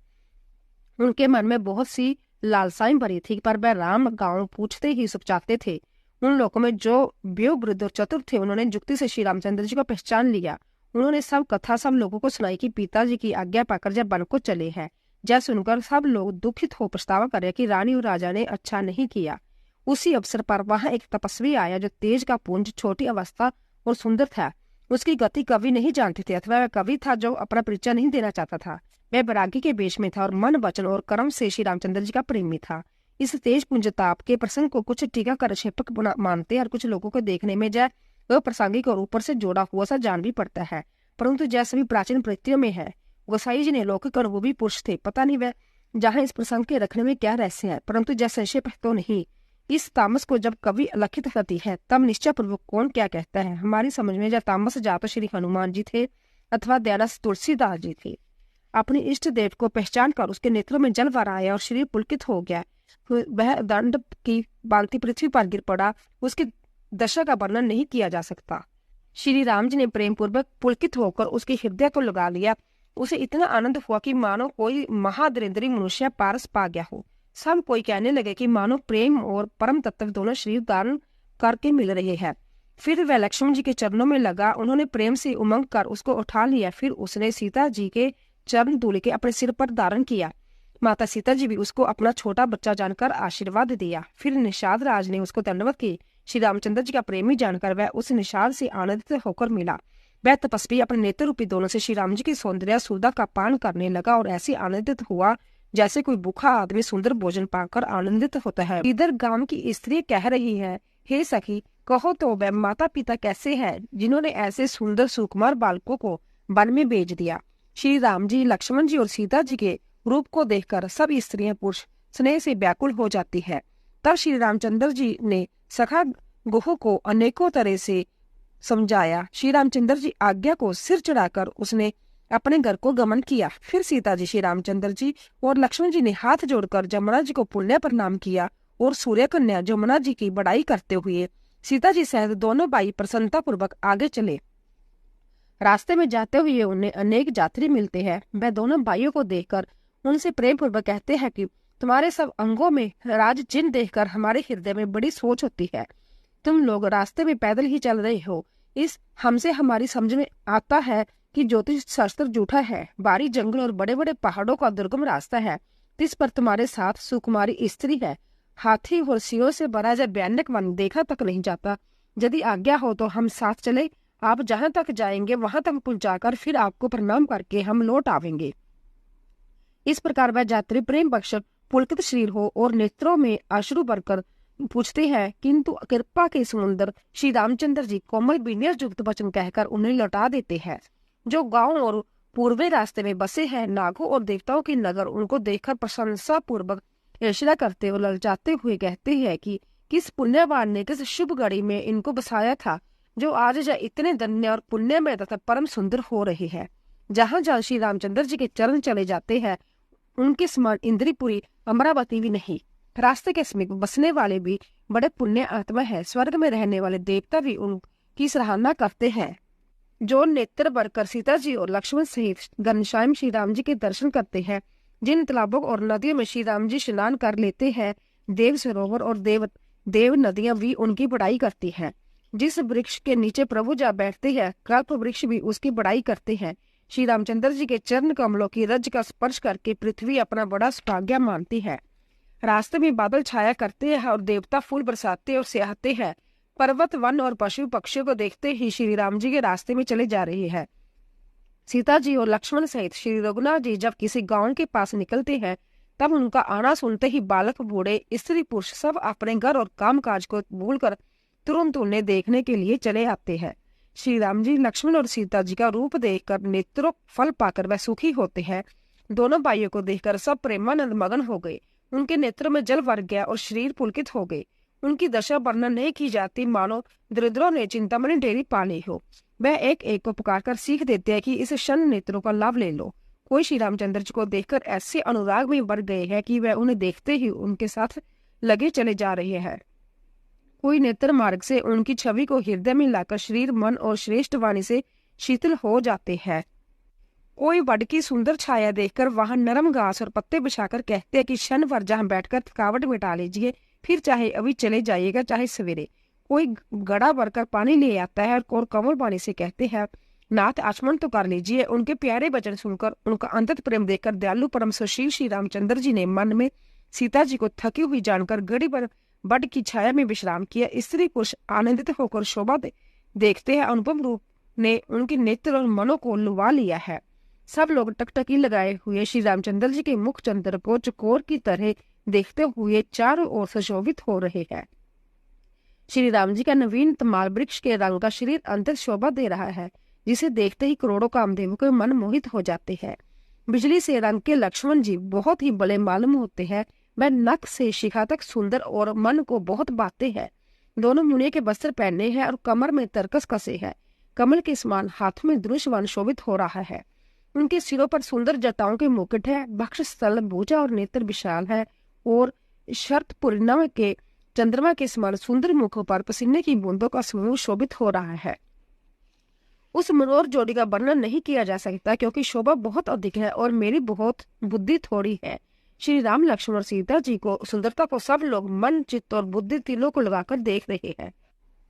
उनके मन में बहुत सी लालसाएं भरी थी, पर वह राम गांव पूछते ही सुखचाते थे। उन लोगों में जो व्यू वृद्ध और चतुर थे, उन्होंने युक्ति से श्री रामचंद्र जी को पहचान लिया। उन्होंने सब कथा सब लोगों को सुनाई कि पिताजी की आज्ञा पाकर जब वन को चले हैं। जय सुनकर सब लोग दुखित हो पछतावा करे कि रानी और राजा ने अच्छा नहीं किया। उसी अवसर पर वहां एक तपस्वी आया, जो तेज का पुंज, छोटी अवस्था और सुंदर था। उसकी गति कवि नहीं जानते थे, अथवा वह कवि था जो अपना परिचय नहीं देना चाहता था। वह बैरागी के वेश में था और मन, वचन और कर्म से श्री रामचंद्र जी का प्रेमी था। इस तेज पुंज ताप के प्रसंग को कुछ टीकाकार क्षेपक मानते और कुछ लोगों को देखने में जय वह प्रासंगिक और ऊपर से जोड़ा हुआ सा जान भी पड़ता है, परंतु जय सभी प्राचीन प्रकृतियों में है। गोसाई जी ने लौकिक और वो भी पुरुष थे। पता नहीं वह जहाँ इस प्रसंग के रखने में क्या रहस्य है, परंतु जय संक्षेप तो नहीं। इस तामस को जब कवि अलखित करती है, तब निश्चय पूर्वक कौन क्या कहता है। हमारी समझ में जब तामस जा तो श्री हनुमान जी थे अथवा दयानस तुलसीदास जी थे। अपनी इष्ट देव को पहचान कर उसके नेत्रों में जल भर आया और शरीर पुलकित हो गया। वह दंड की बांति पृथ्वी पर गिर पड़ा। उसकी दशा का वर्णन नहीं किया जा सकता। श्री राम जी ने प्रेम पूर्वक पुलकित होकर उसके हृदय को लगा लिया। उसे इतना आनंद हुआ कि मानो कोई महादरिद्री मनुष्य पारस पा गया हो। सब कोई कहने लगे कि मानो प्रेम और परम तत्व दोनों शरीर धारण करके मिल रहे हैं। फिर वह लक्ष्मण जी के चरणों में लगा। उन्होंने प्रेम से उमंग कर उसको उठा लिया। फिर उसने सीता जी के चरण धूल के अपने सिर पर धारण किया। माता सीता जी भी उसको अपना छोटा बच्चा जानकर आशीर्वाद दिया। फिर निषाद राज ने उसको दंडवत की। श्री रामचंद्र जी का प्रेमी जानकर वह उस निषाद से आनंदित होकर मिला। वह तपस्वी अपने नेत्र रूपी दोनों से श्री राम जी की सौंदर्य सुधा का पान करने लगा और ऐसे आनंदित हुआ जैसे कोई भूखा आदमी सुंदर भोजन पाकर आनंदित होता है। इधर गांव की स्त्री कह रही है, हे सखी, कहो तो वह माता पिता कैसे हैं जिन्होंने ऐसे सुंदर सुकुमार बालकों को वन में भेज दिया। श्री राम जी, लक्ष्मण जी और सीता जी के रूप को देखकर सब स्त्रियां पुरुष स्नेह से व्याकुल हो जाती है। तब श्री रामचंद्र जी ने सखा गुह को अनेकों तरह से समझाया। श्री रामचंद्र जी आज्ञा को सिर चढ़ाकर उसने अपने घर को गमन किया। फिर सीता जी, श्री रामचंद्र जी और लक्ष्मण जी ने हाथ जोड़कर जमुना जी को पुण्य प्रणाम किया और सूर्य कन्या जमुना जी की बड़ाई करते हुए सीता जी सहित दोनों भाई प्रसन्नता पूर्वक आगे चले। रास्ते में जाते हुए उन्हें अनेक यात्री मिलते हैं। वह दोनों भाइयों को देखकर उनसे प्रेम पूर्वक कहते हैं कि तुम्हारे सब अंगों में राज चिन्ह देखकर हमारे हृदय में बड़ी सोच होती है। तुम लोग रास्ते में पैदल ही चल रहे हो। इस हमसे हमारी समझ में आता है कि ज्योतिष शास्त्र झूठा है। बारी जंगल और बड़े बड़े पहाड़ों का दुर्गम रास्ता है, जिस पर तुम्हारे साथ सुकुमारी स्त्री है। हाथी और सिंहों से भरा जब भयानक वन देखा तक नहीं जाता। यदि आज्ञा हो तो हम साथ चले। आप जहां तक जाएंगे वहां तक पहुंचाकर फिर आपको प्रणाम करके हम लौट आवेंगे। इस प्रकार वह यात्री प्रेम बख्श पुलकित शरीर हो और नेत्रों में अश्रु भरकर पूछते हैं, किंतु कृपा के समुद्र श्री रामचंद्र जी कोमल विनय युक्त वचन कहकर उन्हें लौटा देते हैं। जो गांव और पूर्वी रास्ते में बसे हैं, नागों और देवताओं के नगर उनको देखकर प्रशंसा पूर्वक ईर्ष्या करते और ललचाते हुए कहते हैं कि किस पुण्यवान ने किस शुभ घड़ी में इनको बसाया था, जो आज इतने धन्य और पुण्यमय तथा परम सुंदर हो रहे हैं। जहां जहां श्री रामचंद्र जी के चरण चले जाते हैं, उनके समान इंद्रिपुरी अमरावती भी नहीं। रास्ते के समीप बसने वाले भी बड़े पुण्य आत्मा है। स्वर्ग में रहने वाले देवता भी उनकी सराहना करते हैं। जो नेत्र भरकर सीता जी और लक्ष्मण सहित घनश्याम श्री राम जी के दर्शन करते हैं, जिन तालाबों और नदियों में श्री राम जी स्नान कर लेते हैं, देव सरोवर और देव नदियां भी उनकी बड़ाई करती हैं। जिस वृक्ष के नीचे प्रभु जा बैठते हैं, कल्प वृक्ष भी उसकी बड़ाई करते हैं। श्री रामचंद्र जी के चरण कमलों की रज का स्पर्श करके पृथ्वी अपना बड़ा सौभाग्य मानती है। रास्ते में बादल छाया करते हैं और देवता फूल बरसाते और सियाहते हैं। पर्वत, वन और पशु पक्षियों को देखते ही श्री राम जी के रास्ते में चले जा रहे हैं। सीता जी और लक्ष्मण सहित श्री रघुनाथ जी जब किसी गांव के पास निकलते हैं, तब उनका आना सुनते ही बालक, बूढ़े, स्त्री, पुरुष सब अपने घर और कामकाज को भूलकर तुरंत उन्हें देखने के लिए चले आते हैं। श्री राम जी, लक्ष्मण और सीता जी का रूप देखकर नेत्रों फल पाकर वह सुखी होते हैं। दोनों भाइयों को देखकर सब प्रेमानंद मगन हो गए। उनके नेत्रों में जल भर गया और शरीर पुलकित हो गए। उनकी दशा वर्णन नहीं की जाती, मानो दरिद्रों ने चिंतामणि डेरी पा ली हो। वह एक एक को पुकारकर सीख देते हैं कि इस क्षण नेत्रों का लाभ ले लो। कोई श्री रामचंद्र जी को देखकर ऐसे अनुराग में बढ़ गए हैं कि वह उन्हें देखते ही उनके साथ लगे चले जा रहे हैं। कोई नेत्र मार्ग से उनकी छवि को हृदय में लाकर शरीर, मन और श्रेष्ठ वाणी से शीतल हो जाते हैं। कोई वड की सुंदर छाया देखकर वहां नरम घास और पत्ते बिछाकर कहते हैं कि क्षण भर जहां बैठकर थकावट मिटा लीजिए, फिर चाहे अभी चले जाइएगा, चाहे सवेरे। कोई गड़ा भरकर पानी ले आता है और कमल पानी से कहते हैं, नाथ आचमन तो कर लीजिए। उनके प्यारे वचन सुनकर, उनका अंतत प्रेम देखकर दयालु परम सुशील श्री रामचंद्र जी ने मन में सीता जी को थकी हुई जानकर घड़ी पर बड की छाया में विश्राम किया। स्त्री पुरुष आनंदित होकर शोभा देखते हैं। अनुपम रूप ने उनके नेत्र और मनों को लुभा लिया है। सब लोग टकटकी लगाए हुए श्री रामचंद्र जी के मुख चंद्र को चकोर की तरह देखते हुए चारों ओर सुशोभित हो रहे हैं। श्री राम जी का नवीन तमाल वृक्ष के रंग का शरीर अंतर शोभा दे रहा है, जिसे देखते ही करोड़ों कामदेवों के मन मोहित हो जाते हैं। बिजली से रंग के लक्ष्मण जी बहुत ही बड़े मालूम होते हैं। वह नख से शिखा तक सुंदर और मन को बहुत बाते हैं। दोनों मुनिया के वस्त्र पहने हैं और कमर में तरकस कसे है। कमल के समान हाथों में धनुष शोभित हो रहा है। उनके सिरों पर सुंदर जटाओं के मुकुट है। वक्ष स्थल, भुजा और नेत्र विशाल है और शरत पूर्णिमा के चंद्रमा के समान सुंदर मुखों पर पसीने की बूंदों का समूह शोभित हो रहा है। उस मनोहर जोड़ी का वर्णन नहीं किया जा सकता, क्योंकि शोभा बहुत अधिक है और मेरी बहुत बुद्धि थोड़ी है। श्री राम, लक्ष्मण और सीता जी को सुंदरता को सब लोग मन, चित्त और बुद्धि तीनों को लगाकर देख रहे हैं।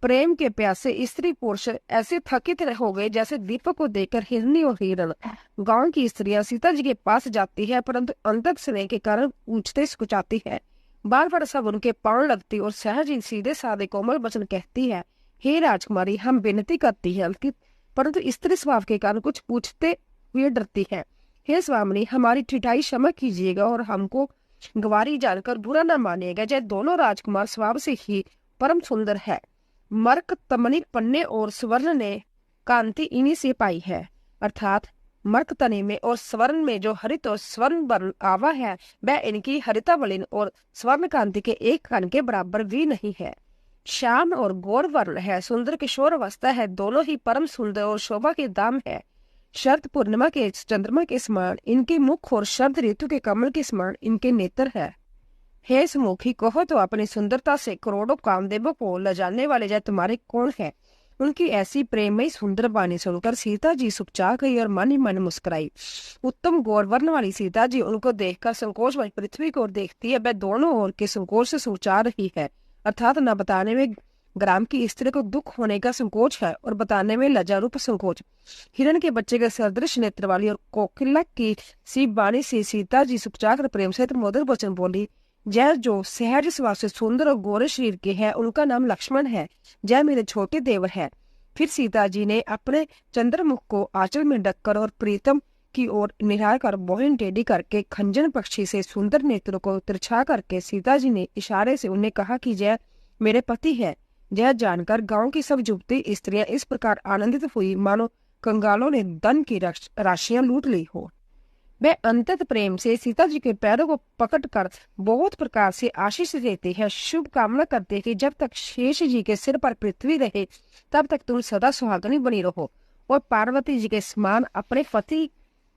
प्रेम के प्यासे स्त्री पुरुष ऐसे थकित हो गए जैसे दीपक को देखकर हिरनी और हिरण। गांव की स्त्रियां सीता जी के पास जाती है, परंतु अंतक स्नेह के कारण पूछते सुकुचाती है। बार बार सब उनके पांव लगती और सहज ही सीधे साधे कोमल वचन कहती है, हे राजकुमारी, हम विनती करती हैं, परंतु स्त्री स्वभाव के कारण कुछ पूछते हुए डरती है। हे स्वामिनी, हमारी ठिठाई क्षमा कीजिएगा और हमको गवारी जानकर बुरा न मानिएगा। जय दोनों राजकुमार स्वभाव से ही परम सुंदर है। मर्क तमनी पन्ने और स्वर्ण ने कांति इन्हीं से पाई है, अर्थात मर्क तने में और स्वर्ण में जो हरित और स्वर्ण वर्ण आवा है, वह इनकी हरितावलिन और स्वर्ण कांति के एक कण के बराबर भी नहीं है। श्याम और गौर वर्ण है, सुंदर किशोर अवस्था है, दोनों ही परम सुंदर और शोभा के दाम है। शरद पूर्णिमा के चंद्रमा के समान इनके मुख और शरद ऋतु के कमल के समान इनके नेत्र है। हे सुमुखी, कहो तो अपनी सुंदरता से करोड़ों कामदेवों को लजाने वाले जय तुम्हारे कौन है। उनकी ऐसी प्रेममयी सुंदर वाणी सुनकर सीता जी सुकचा गई और मन ही मन मुस्कुराई। उत्तम गौर वर्ण वाली सीता जी उनको देखकर संकोच वश पृथ्वी को ओर देखती है। वह दोनों ओर के संकोच से सुचा रही है, अर्थात न बताने में ग्राम की स्त्री को दुख होने का संकोच है और बताने में लज्जारूप संकोच। हिरण के बच्चे के सदृश नेत्र वाली और कोकिला की सी वाणी से सीता जी सुकचाकर प्रेम सहित मधुर वचन बोली। जय जो सहज स्वभाव से सुंदर और गोरे शरीर के है, उनका नाम लक्ष्मण है। जय मेरे छोटे देवर है। फिर सीता जी ने अपने चंद्रमुख को आंचल में ढककर और प्रीतम की ओर निहार कर बोहिन टेढ़ी करके खंजन पक्षी से सुंदर नेत्रों को तिरछा करके सीता जी ने इशारे से उन्हें कहा कि जय मेरे पति है। यह जानकर गांव की सब युवती स्त्रियां इस प्रकार आनंदित हुई मानो कंगालों ने धन की राशियां लूट ली हो। वे अंतत प्रेम से सीता जी के पैरों को पकड़कर बहुत प्रकार से आशीष देते हैं, शुभ कामना करते हैं कि जब तक शेष जी के सिर पर पृथ्वी रहे तब तक तुम सदा सुहागनी बनी रहो और पार्वती जी के समान अपने पति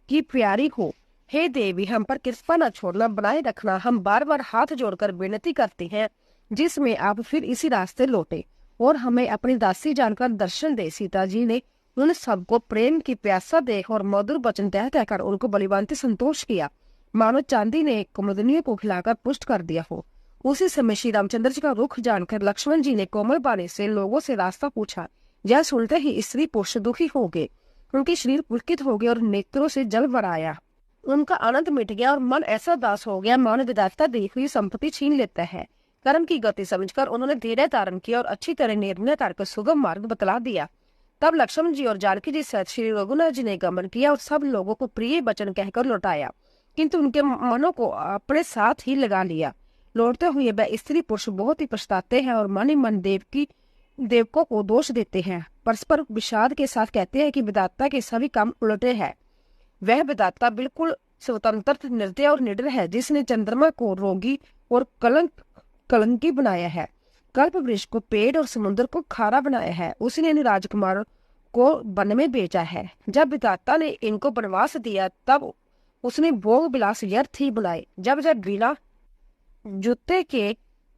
की प्यारी हो। हे देवी, हम पर कृपा न छोड़ना, बनाए रखना। हम बार बार हाथ जोड़कर विनती करते हैं जिसमें आप फिर इसी रास्ते लौटे और हमें अपनी दासी जानकर दर्शन दे। सीता जी ने उन सबको प्रेम की प्यासा देख और मधुर वचन तय कहकर उनको बलिवांति संतोष किया, मानो चांदी ने कुमुदनियों को खिलाकर पुष्ट कर दिया हो। उसी समय श्री रामचंद्र जी का रुख जानकर लक्ष्मण जी ने कोमल बाणी से लोगों से रास्ता पूछा। यह सुनते ही स्त्री पुरुष दुखी हो गए, उनके शरीर पुलकित हो गए और नेत्रों से जल भराया। उनका आनंद मिट गया और मन ऐसा दास हो गया मानो विधाता दी हुई संपत्ति छीन लेता है। कर्म की गति समझकर उन्होंने धीरे धारण किया और अच्छी तरह निर्णय करके सुगम मार्ग बतला दिया। तब लक्ष्मण जी और जानकी जी सहित श्री रघुनाथ जी ने गमन किया और सब लोगों को प्रिय वचन कहकर लौटाया, किंतु उनके मनों को अपने साथ ही लगा लिया। लौटते हुए वह स्त्री पुरुष बहुत ही पछताते हैं और मन ही मन देवकों को दोष देते हैं। परस्पर विषाद के साथ कहते हैं कि विधाता के सभी काम उलटे हैं। वह विधाता बिल्कुल स्वतंत्र, निर्दय और निडर है, जिसने चंद्रमा को रोगी और कलंकी बनाया है, कल्प वृक्ष को पेड़ और समुद्र को खारा बनाया है। उसने इन राजकुमारों को वन में बेचा है। जब विधाता ने इनको वनवास दिया तब उसने भोग विलास व्यर्थ ही बुलाए। जब जब बिना जूते के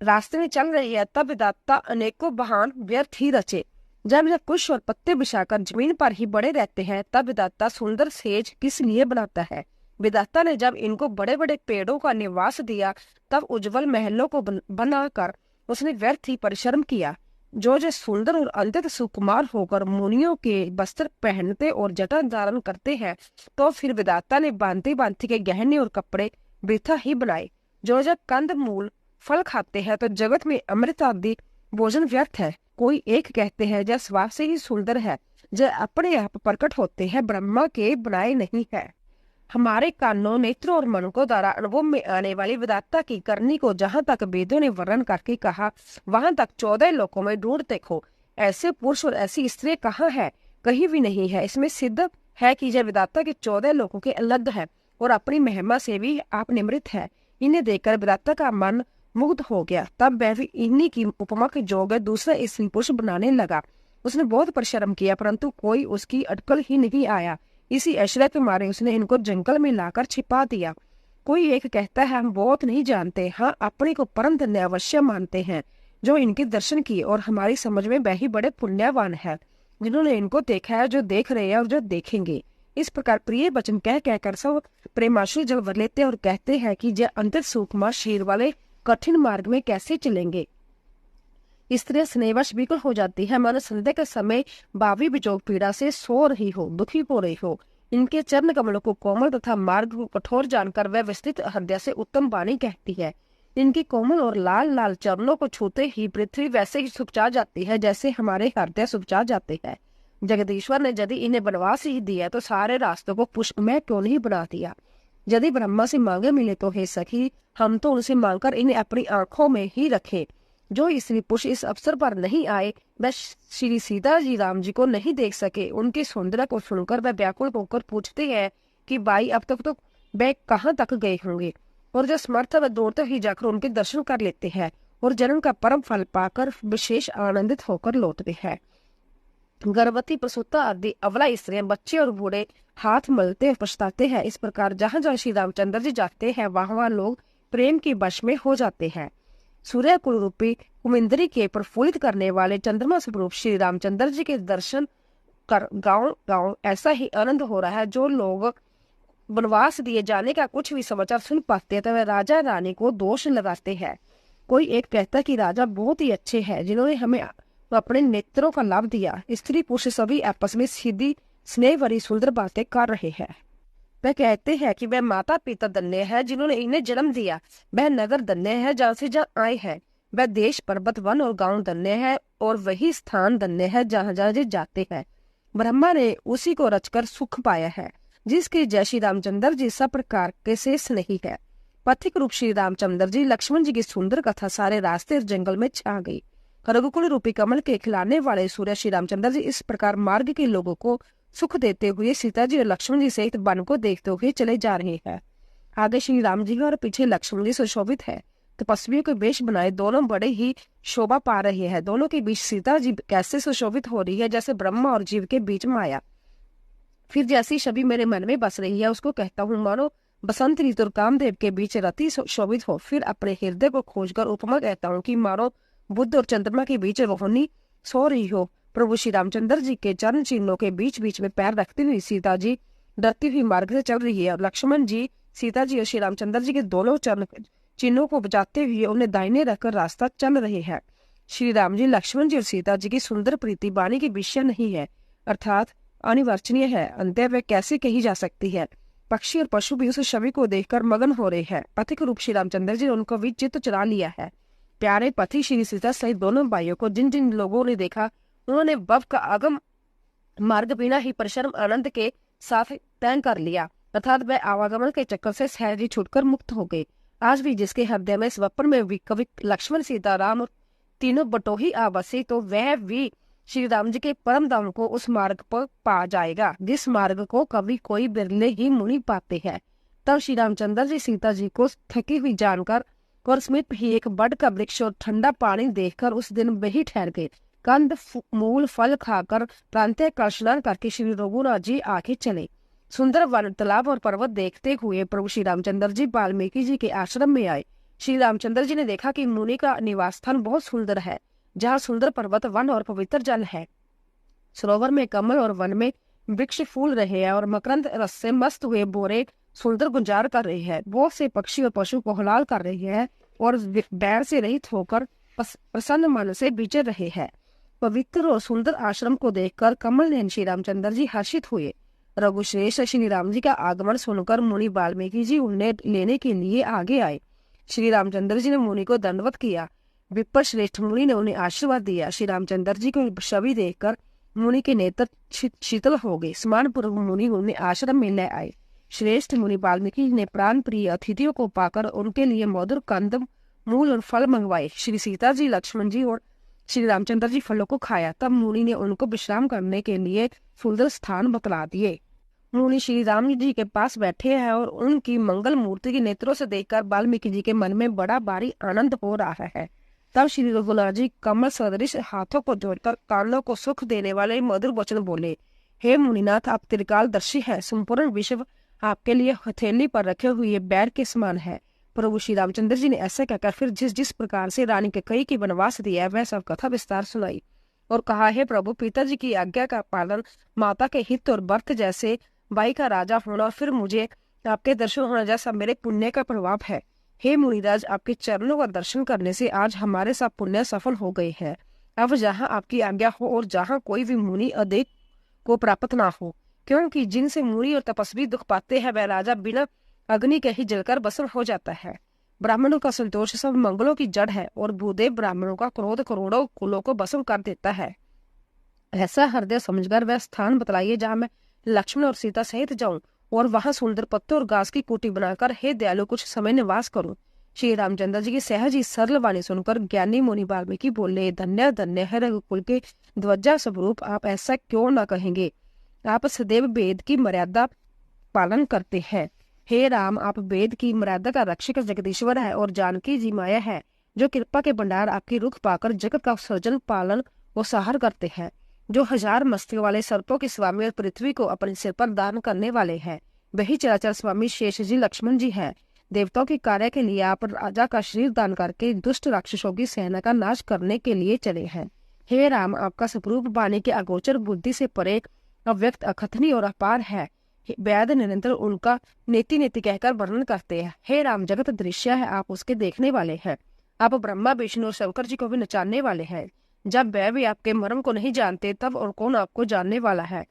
रास्ते में चल रही है तब विधाता अनेकों बहान व्यर्थ ही रचे। जब जब कुश और पत्ते बिछाकर जमीन पर ही बड़े रहते हैं तब विधाता सुंदर सेज किस लिए बनाता है। विधाता ने जब इनको बड़े बड़े पेड़ों का निवास दिया तब उज्जवल महलों को बनाकर उसने व्यर्थ ही परिश्रम किया। जो सुंदर और अंत्यत सुकुमार होकर मुनियों के वस्त्र पहनते और जटा धारण करते हैं, तो फिर विधाता ने भांति भांति के गहने और कपड़े वृथा ही बनाए। जो कंद मूल फल खाते हैं तो जगत में अमृत आदि भोजन व्यर्थ है। कोई एक कहते हैं जय स्वाद से ही सुंदर है, जय अपने आप प्रकट होते हैं, ब्रह्मा के बनाए नहीं है। हमारे कानों, नेत्रों और मनों द्वारा अनुभव में आने वाली विधाता की करनी को जहाँ तक वेदों ने वर्णन करके कहा, वहां तक 14 लोकों में ढूंढ देखो, ऐसे पुरुष और ऐसी स्त्री कहाँ है? कहीं भी नहीं है। इसमें सिद्ध है कि यह विधाता के 14 लोकों के अलग है और अपनी महिमा से भी आप निमृत है। इन्हें देखकर विधाता का मन मुग्ध हो गया। तब वह भी इन्हीं की उपमा के जोग दूसरा स्त्री पुरुष बनाने लगा। उसने बहुत परिश्रम किया परंतु कोई उसकी अटकल ही नहीं आया। इसी आश्रय के मारे उसने इनको जंगल में लाकर छिपा दिया। कोई एक कहता है हम बहुत नहीं जानते, हाँ अपने को परम धन्य अवश्य मानते हैं जो इनके दर्शन किए, और हमारी समझ में वही बड़े पुण्यवान है जिन्होंने इनको देखा है, जो देख रहे हैं और जो देखेंगे। इस प्रकार प्रिय वचन कह कहकर सब प्रेमाश्रु जल भर लेते और कहते हैं कि जय अंतर सुकुमार शरीर वाले कठिन मार्ग में कैसे चलेंगे। स्त्रियां स्नेहवश बिल्कुल हो जाती है, मानो संध्या के समय बावी विजोग पीड़ा से सो रही हो, दुखी हो रही हो। इनके चरण कमलों को कोमल तथा मार्ग को कठोर जानकर वह विस्तृत हृदय से उत्तम वाणी कहती है। इनकी कोमल और लाल लाल चरणों को छूते ही पृथ्वी वैसे ही सुखचा जाती है जैसे हमारे हृदय सुखचा जाते हैं। जगदीश्वर ने यदि इन्हें वनवास ही दिया तो सारे रास्तों को पुष्पमय क्यों नहीं बना दिया। यदि ब्रह्मा से मांगे मिले तो हे सखी, हम तो उनसे मांगकर इन्हें अपनी आंखों में ही रखे। जो स्त्री पुरुष इस अवसर पर नहीं आए वह श्री सीता जी राम जी को नहीं देख सके। उनके सौंदर्य को सुनकर वह व्याकुल होकर पूछते हैं कि भाई अब तक तो वे कहाँ तक गए होंगे, और जो समर्थ वह दौड़ते ही जाकर उनके दर्शन कर लेते हैं और जन्म का परम फल पाकर विशेष आनंदित होकर लौटते हैं। गर्भवती, प्रसूता आदि अबला स्त्रियां, बच्चे और बूढ़े हाथ मलते और पछताते हैं। इस प्रकार जहाँ जहाँ श्री रामचंद्र जी जाते हैं वहाँ लोग प्रेम के वश में हो जाते हैं। सूर्य कुल रूपी कुमिंदरी के प्रफुल्लित करने वाले चंद्रमा स्वरूप श्री रामचंद्र जी के दर्शन कर गांव गांव ऐसा ही आनंद हो रहा है। जो लोग वनवास दिए जाने का कुछ भी समाचार सुन पाते हैं तो वह राजा रानी को दोष लगाते हैं। कोई एक कहता है कि राजा बहुत ही अच्छे हैं जिन्होंने हमें अपने नेत्रों का लाभ दिया। स्त्री पुरुष सभी आपस में सीधी स्नेह भरी सुंदर बातें कर रहे हैं। वह कहते हैं कि वह माता पिता धन्य है जिन्होंने इन्हें जन्म दिया। वह नगर धन्य है जहाँ से जहाँ आए हैं। वह देश पर्वत वन और गांव धन्य है और वही स्थान धन्य है जहाँ जहाँ जाते हैं। ब्रह्मा ने उसी को रचकर सुख पाया है जिसके जय श्री रामचंद्र जी सब प्रकार के शेष नहीं है। पथिक रूप श्री रामचंद्र जी लक्ष्मण जी की सुंदर कथा सारे रास्ते और जंगल में छा गई। रघुकुल रूपी कमल के खिलाने वाले सूर्य श्री रामचंद्र जी इस प्रकार मार्ग के लोगों को सुख देते हुए सीता जी और लक्ष्मण जी सहित वन को देखते हुए चले जा रहे हैं। आगे श्री राम जी और पीछे लक्ष्मण जी सुशोभित है। तपस्वियों के वेश बनाए दोनों बड़े ही शोभा पा रहे हैं। दोनों के बीच सीता जी कैसे सुशोभित हो रही है जैसे ब्रह्मा और जीव के बीच माया। फिर जैसी छवि मेरे मन में बस रही है उसको कहता हूँ मानो बसंत ऋतु और कामदेव के बीच रति शोभित हो। फिर अपने हृदय को खोजकर उपमा कहता हूँ कि मानो बुद्ध और चंद्रमा के बीच रोहिणी सो रही हो। प्रभु श्री रामचंद्र जी के चरण चिन्हों के बीच बीच में पैर रखती हुई सीता जी डरती हुई मार्ग से चल रही है और लक्ष्मण जी सीता जी और श्री रामचंद्र जी के दोनों चरण चिन्हों को बचाते हुए उन्हें दाहिने रखकर रास्ता चल रहे हैं। श्री राम जी लक्ष्मण जी और सीता जी की सुंदर प्रीति वाणी की विषय नहीं है अर्थात अनिवार्चनीय है। अंत्य वे कैसे कही जा सकती है। पक्षी और पशु भी उस छवि को देखकर मगन हो रहे हैं। पथिक रूप श्री रामचंद्र जी ने उनको भी चित्त चुरा लिया है। प्यारे पति श्री सीता सहित दोनों भाइयों को जिन जिन लोगों ने देखा उन्होंने भव का आगम मार्ग बिना ही परिश्रम आनंद के साथ तय कर लिया अर्थात वह आवागमन के चक्कर से सहज ही छूटकर मुक्त हो गए। आज भी जिसके हृदय में स्वप्न में भी कवि लक्ष्मण सीता राम और तीनों बटोही आवासी तो वह भी श्री राम जी के परम धाम को उस मार्ग पर पा जाएगा जिस मार्ग को कभी कोई बिरले ही मुनि पाते हैं। तब श्री रामचंद्र जी सीता जी को थकी हुई जानकर और समीप ही एक बड़ का वृक्ष और ठंडा पानी देखकर उस दिन वही ठहर गए। कंद मूल फल खाकर प्रांतीय का स्नान करके श्री रघुनाथ जी आगे चले। सुंदर वन तालाब और पर्वत देखते हुए प्रभु श्री रामचंद्र जी वाल्मीकि जी के आश्रम में आए। श्री रामचंद्र जी ने देखा कि मुनि का निवास स्थान बहुत सुंदर है जहाँ सुंदर पर्वत वन और पवित्र जल है। सरोवर में कमल और वन में वृक्ष फूल रहे हैं और मकरंद रस से मस्त हुए बोरे सुंदर गुंजार कर रहे हैं। बहुत से पक्षी और पशु को हलाल कर रहे हैं और बैर से रहित होकर प्रसन्न मन से विचर रहे हैं। पवित्र और सुंदर आश्रम को देखकर कमल नयन श्री रामचंद्र जी हर्षित हुए। रघुश्रेष्ठ श्री राम जी का आगमन सुनकर मुनि वाल्मीकि जी उन्हें लेने के लिए आगे आए। श्री रामचंद्र जी ने मुनि को दंडवत किया। विप्र श्रेष्ठ मुनि ने उन्हें आशीर्वाद दिया। श्री रामचंद्र जी को छवि देखकर मुनि के नेत्र शीतल हो गए। स्मरण पूर्वक मुनि उन्हें आश्रम में ले आए। श्रेष्ठ मुनि वाल्मीकि ने प्राण प्रिय अतिथियों को पाकर उनके लिए मधुर कंद मूल और फल मंगवाए। श्री सीता जी लक्ष्मण जी और श्री रामचंद्र जी फलों को खाया। तब मुनि ने उनको विश्राम करने के लिए सुंदर स्थान बतला दिए। मुनि श्री राम जी के पास बैठे हैं और उनकी मंगल मूर्ति के नेत्रों से देखकर वाल्मीकि जी के मन में बड़ा भारी आनंद हो रहा है। तब श्री रघुनाथ जी कमल सदृश हाथों को जोड़कर कानों को सुख देने वाले मधुर वचन बोले। हे मुनिनाथ, आप त्रिकालदर्शी हैं। संपूर्ण विश्व आपके लिए हथेली पर रखे हुए बैर के समान है। प्रभु श्री रामचंद्र जी ने ऐसे कहकर फिर जिस जिस प्रकार से रानी कैकेयी की वनवास दिया वह सब कथा विस्तार सुनाई और कहा, हे प्रभु, पिताजी की आज्ञा का पालन, माता के हित और व्रत जैसे बाई का राजा होना और फिर मुझे आपके दर्शन होना जैसा मेरे पुण्य का प्रभाव है। हे मुनिराज, आपके चरणों का दर्शन करने से आज हमारे सब पुण्य सफल हो गए हैं। अब जहाँ आपकी आज्ञा हो और जहाँ कोई भी मुनि अधिक को प्राप्त ना हो, क्योंकि जिनसे मुनि और तपस्वी दुख पाते हैं वह राजा बिना अग्नि के ही जलकर भस्म हो जाता है। ब्राह्मणों का संतोष सब मंगलों की जड़ है और भूदेव ब्राह्मणों का क्रोध करोड़ों कुलों को भस्म कर देता है। ऐसा हृदय समझकर वह स्थान बतलाइए जहाँ मैं लक्ष्मण और सीता सहित जाऊं और वहां सुंदर पत्तों और घास की कुटी बनाकर हे दयालु कुछ समय निवास करूं। श्री रामचंद्र जी की सहज ही सरल वाणी सुनकर ज्ञानी मुनि वाल्मीकि बोले, धन्य धन्य है रघुकुल के ध्वजा स्वरूप, आप ऐसा क्यों न कहेंगे। आप सदैव वेद की मर्यादा पालन करते हैं। हे राम, आप वेद की मर्यादा का रक्षक जगदीश्वर है और जानकी जी माया है जो कृपा के भंडार आपकी रुख पाकर जगत का सृजन पालन और सहार करते हैं, जो 1000 मस्तकों वाले सर्पों के स्वामी और पृथ्वी को अपने सिर पर दान करने वाले हैं। वही चराचर स्वामी शेष जी लक्ष्मण जी हैं, देवताओं के कार्य के लिए आप राजा का शरीर दान करके दुष्ट राक्षसों की सेना का नाश करने के लिए चले हैं। हे राम, आपका स्वरूप वाणी के अगोचर बुद्धि से परे, अव्यक्त, अकथनीय और अपार है। वेद निरंतर उनका नेति नेति कहकर वर्णन करते हैं। हे राम, जगत दृश्य है, आप उसके देखने वाले हैं। आप ब्रह्मा, विष्णु और शंकर जी को भी नचाने वाले हैं। जब वह भी आपके मर्म को नहीं जानते, तब और कौन आपको जानने वाला है?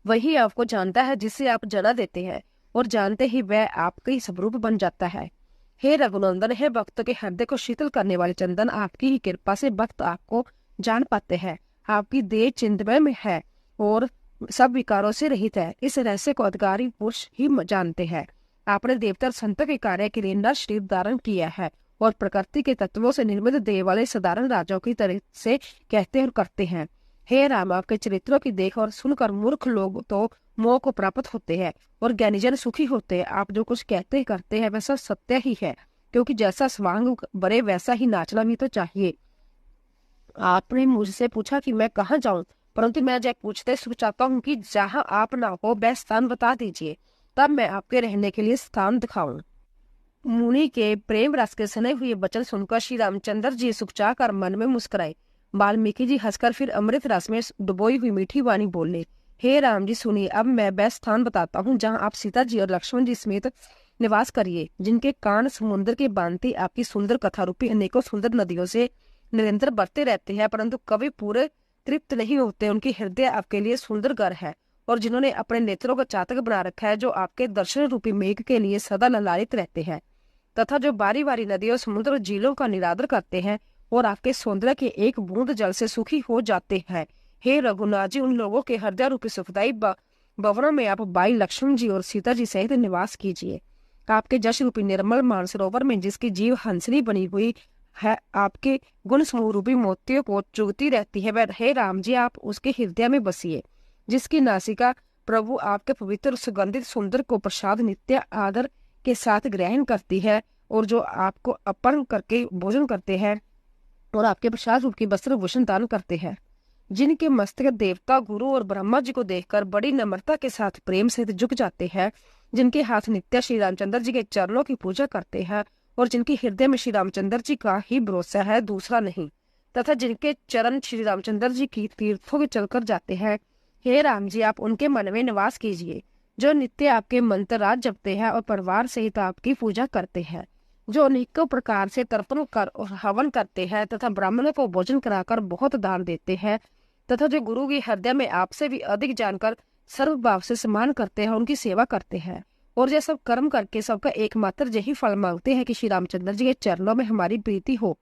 वही आपको जानता है जिससे आप जना देते हैं, और जानते ही वह आपके स्वरूप बन जाता है। हे रघुनंदन, हे भक्त के हृदय को शीतल करने वाले चंदन, आपकी ही कृपा से भक्त आपको जान पाते हैं। आपकी देह चिंतमय में है और सब विकारों से रहित है। इस रहस्य को अधिकारी पुरुष ही जानते हैं। आपने देवता और संतों के कार्य के लिए नर शरीर धारण किया है और प्रकृति के तत्वों से निर्मित देह वाले साधारण राजाओं की तरह से कहते और करते हैं। हे राम, आपके चरित्रों की देख और सुनकर मूर्ख लोग तो मोह को प्राप्त होते हैं और ज्ञानीजन सुखी होते हैं। आप जो कुछ कहते करते हैं वह सब सत्य ही है, क्योंकि जैसा स्वांग बरे वैसा ही नाचना भी तो चाहिए। आपने मुझसे पूछा कि मैं कहाँ जाऊं, परंतु मैं जब पूछते चाहता हूँ कि जहाँ आप ना हो वह स्थान बता दीजिए, तब मैं आपके रहने के लिए स्थान दिखाऊं। मुनि के प्रेम रस के सने हुए वचन सुनकर श्री रामचंद्र जी सुखचा कर मन में मुस्कुराए। वाल्मीकि जी हंसकर फिर अमृत रस में डुबोई हुई मीठी वाणी बोले, हे राम जी, सुनिए, अब मैं वह स्थान बताता हूँ जहाँ आप सीता जी और लक्ष्मण जी समेत निवास करिए, जिनके कान समुद्र के बांति आपकी सुंदर कथा रूपी अनेकों सुंदर नदियों से निरंतर बढ़ते रहते हैं, परंतु कभी पूरे तृप्त नहीं होते। उनकी हृदय आपके लिए सुंदर घर है, और जिन्होंने अपने नेत्रों का चातक बना रखा है, जो आपके दर्शन रूपी मेघ के लिए सदा ललायित रहते हैं, तथा जो बारी बारी नदियों, समुद्र और झीलों का निरादर करते हैं और आपके सौंदर्य के एक बूंद जल से सुखी हो जाते हैं। हे रघुनाथ जी, उन लोगों के हृदय रूपी सुखदायी भवनों में आप भाई लक्ष्मण जी और सीता जी सहित निवास कीजिए। आपके जश रूपी निर्मल मानसरोवर में जिसकी जीव हंसनी बनी हुई है, आपके गुण समूह रूपी मोतियों को चुगती रहती है, वह हे राम जी, आप उसके हृदय में बसिए। जिसकी नासिका प्रभु आपके पवित्र सुगंधित सुंदर को प्रसाद नित्य आदर के साथ ग्रहण करती है, और जो आपको अर्पण करके भोजन करते हैं और आपके प्रसाद रूप की वस्त्र भूषण दान करते हैं। जिनके मस्तक देवता, गुरु और ब्रह्मा जी को देखकर बड़ी नम्रता के साथ प्रेम से झुक जाते हैं, जिनके हाथ नित्य श्री रामचंद्र जी के चरणों की पूजा करते हैं, और जिनके हृदय में श्री रामचंद्र जी का ही भरोसा है, दूसरा नहीं, तथा जिनके चरण श्री रामचंद्र जी की तीर्थों के चलकर जाते हैं, हे राम जी, आप उनके मन में निवास कीजिए। जो नित्य आपके मंत्र राज जपते हैं और परिवार सहित आपकी पूजा करते हैं, जो अनेकों प्रकार से तर्पण कर और हवन करते हैं, तथा ब्राह्मणों को भोजन कराकर बहुत दान देते हैं, तथा जो गुरु के हृदय में आपसे भी अधिक जानकर सर्व भाव से सम्मान करते हैं, उनकी सेवा करते हैं, और ये सब कर्म करके सबका एकमात्र यही फल मांगते हैं कि श्री रामचंद्र जी के चरणों में हमारी प्रीति हो।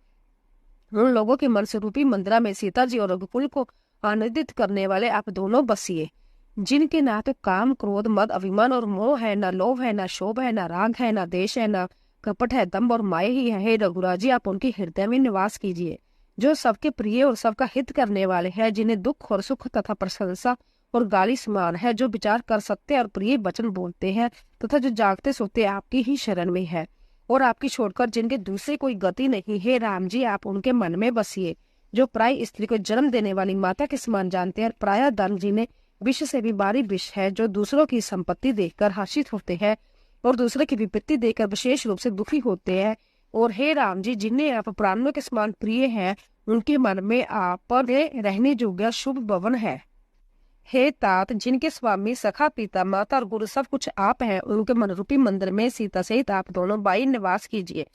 उन लोगों के मन स्वरूपी मंदिरा में सीता जी और रघुकुल को आनंदित करने वाले आप दोनों बसिए, जिनके ना तो काम, क्रोध, मद, अभिमान और मोह है, न लोभ है, न शोभ है, न राग है, न देश है, न कपट है, दम्भ और माया ही है। हे रघुराज जी, आप उनके हृदय में निवास कीजिए। जो सबके प्रिय और सबका हित करने वाले हैं, जिन्हें दुख और सुख तथा प्रशंसा और गाली समान है, जो विचार कर सकते और प्रिय वचन बोलते हैं, तथा जो जागते सोते आपकी ही शरण में है, और आपकी छोड़कर जिनके दूसरे कोई गति नहीं। हे राम जी, आप उनके मन में बसिए। जो प्राय स्त्री को जन्म देने वाली माता के समान जानते हैं, प्राय धन जिन्हें विष से भी भारी विष है, जो दूसरों की संपत्ति देखकर हर्षित होते हैं और दूसरे की विपत्ति देखकर विशेष रूप से दुखी होते हैं, और हे राम जी, जिन्हें आप प्राणों के समान प्रिय हैं, उनके मन में आप रहने योग्य शुभ भवन है। हे तात, जिनके स्वामी, सखा, पिता, माता और गुरु सब कुछ आप हैं, उनके मन रूपी मंदिर में सीता सहित आप दोनों भाई निवास कीजिए।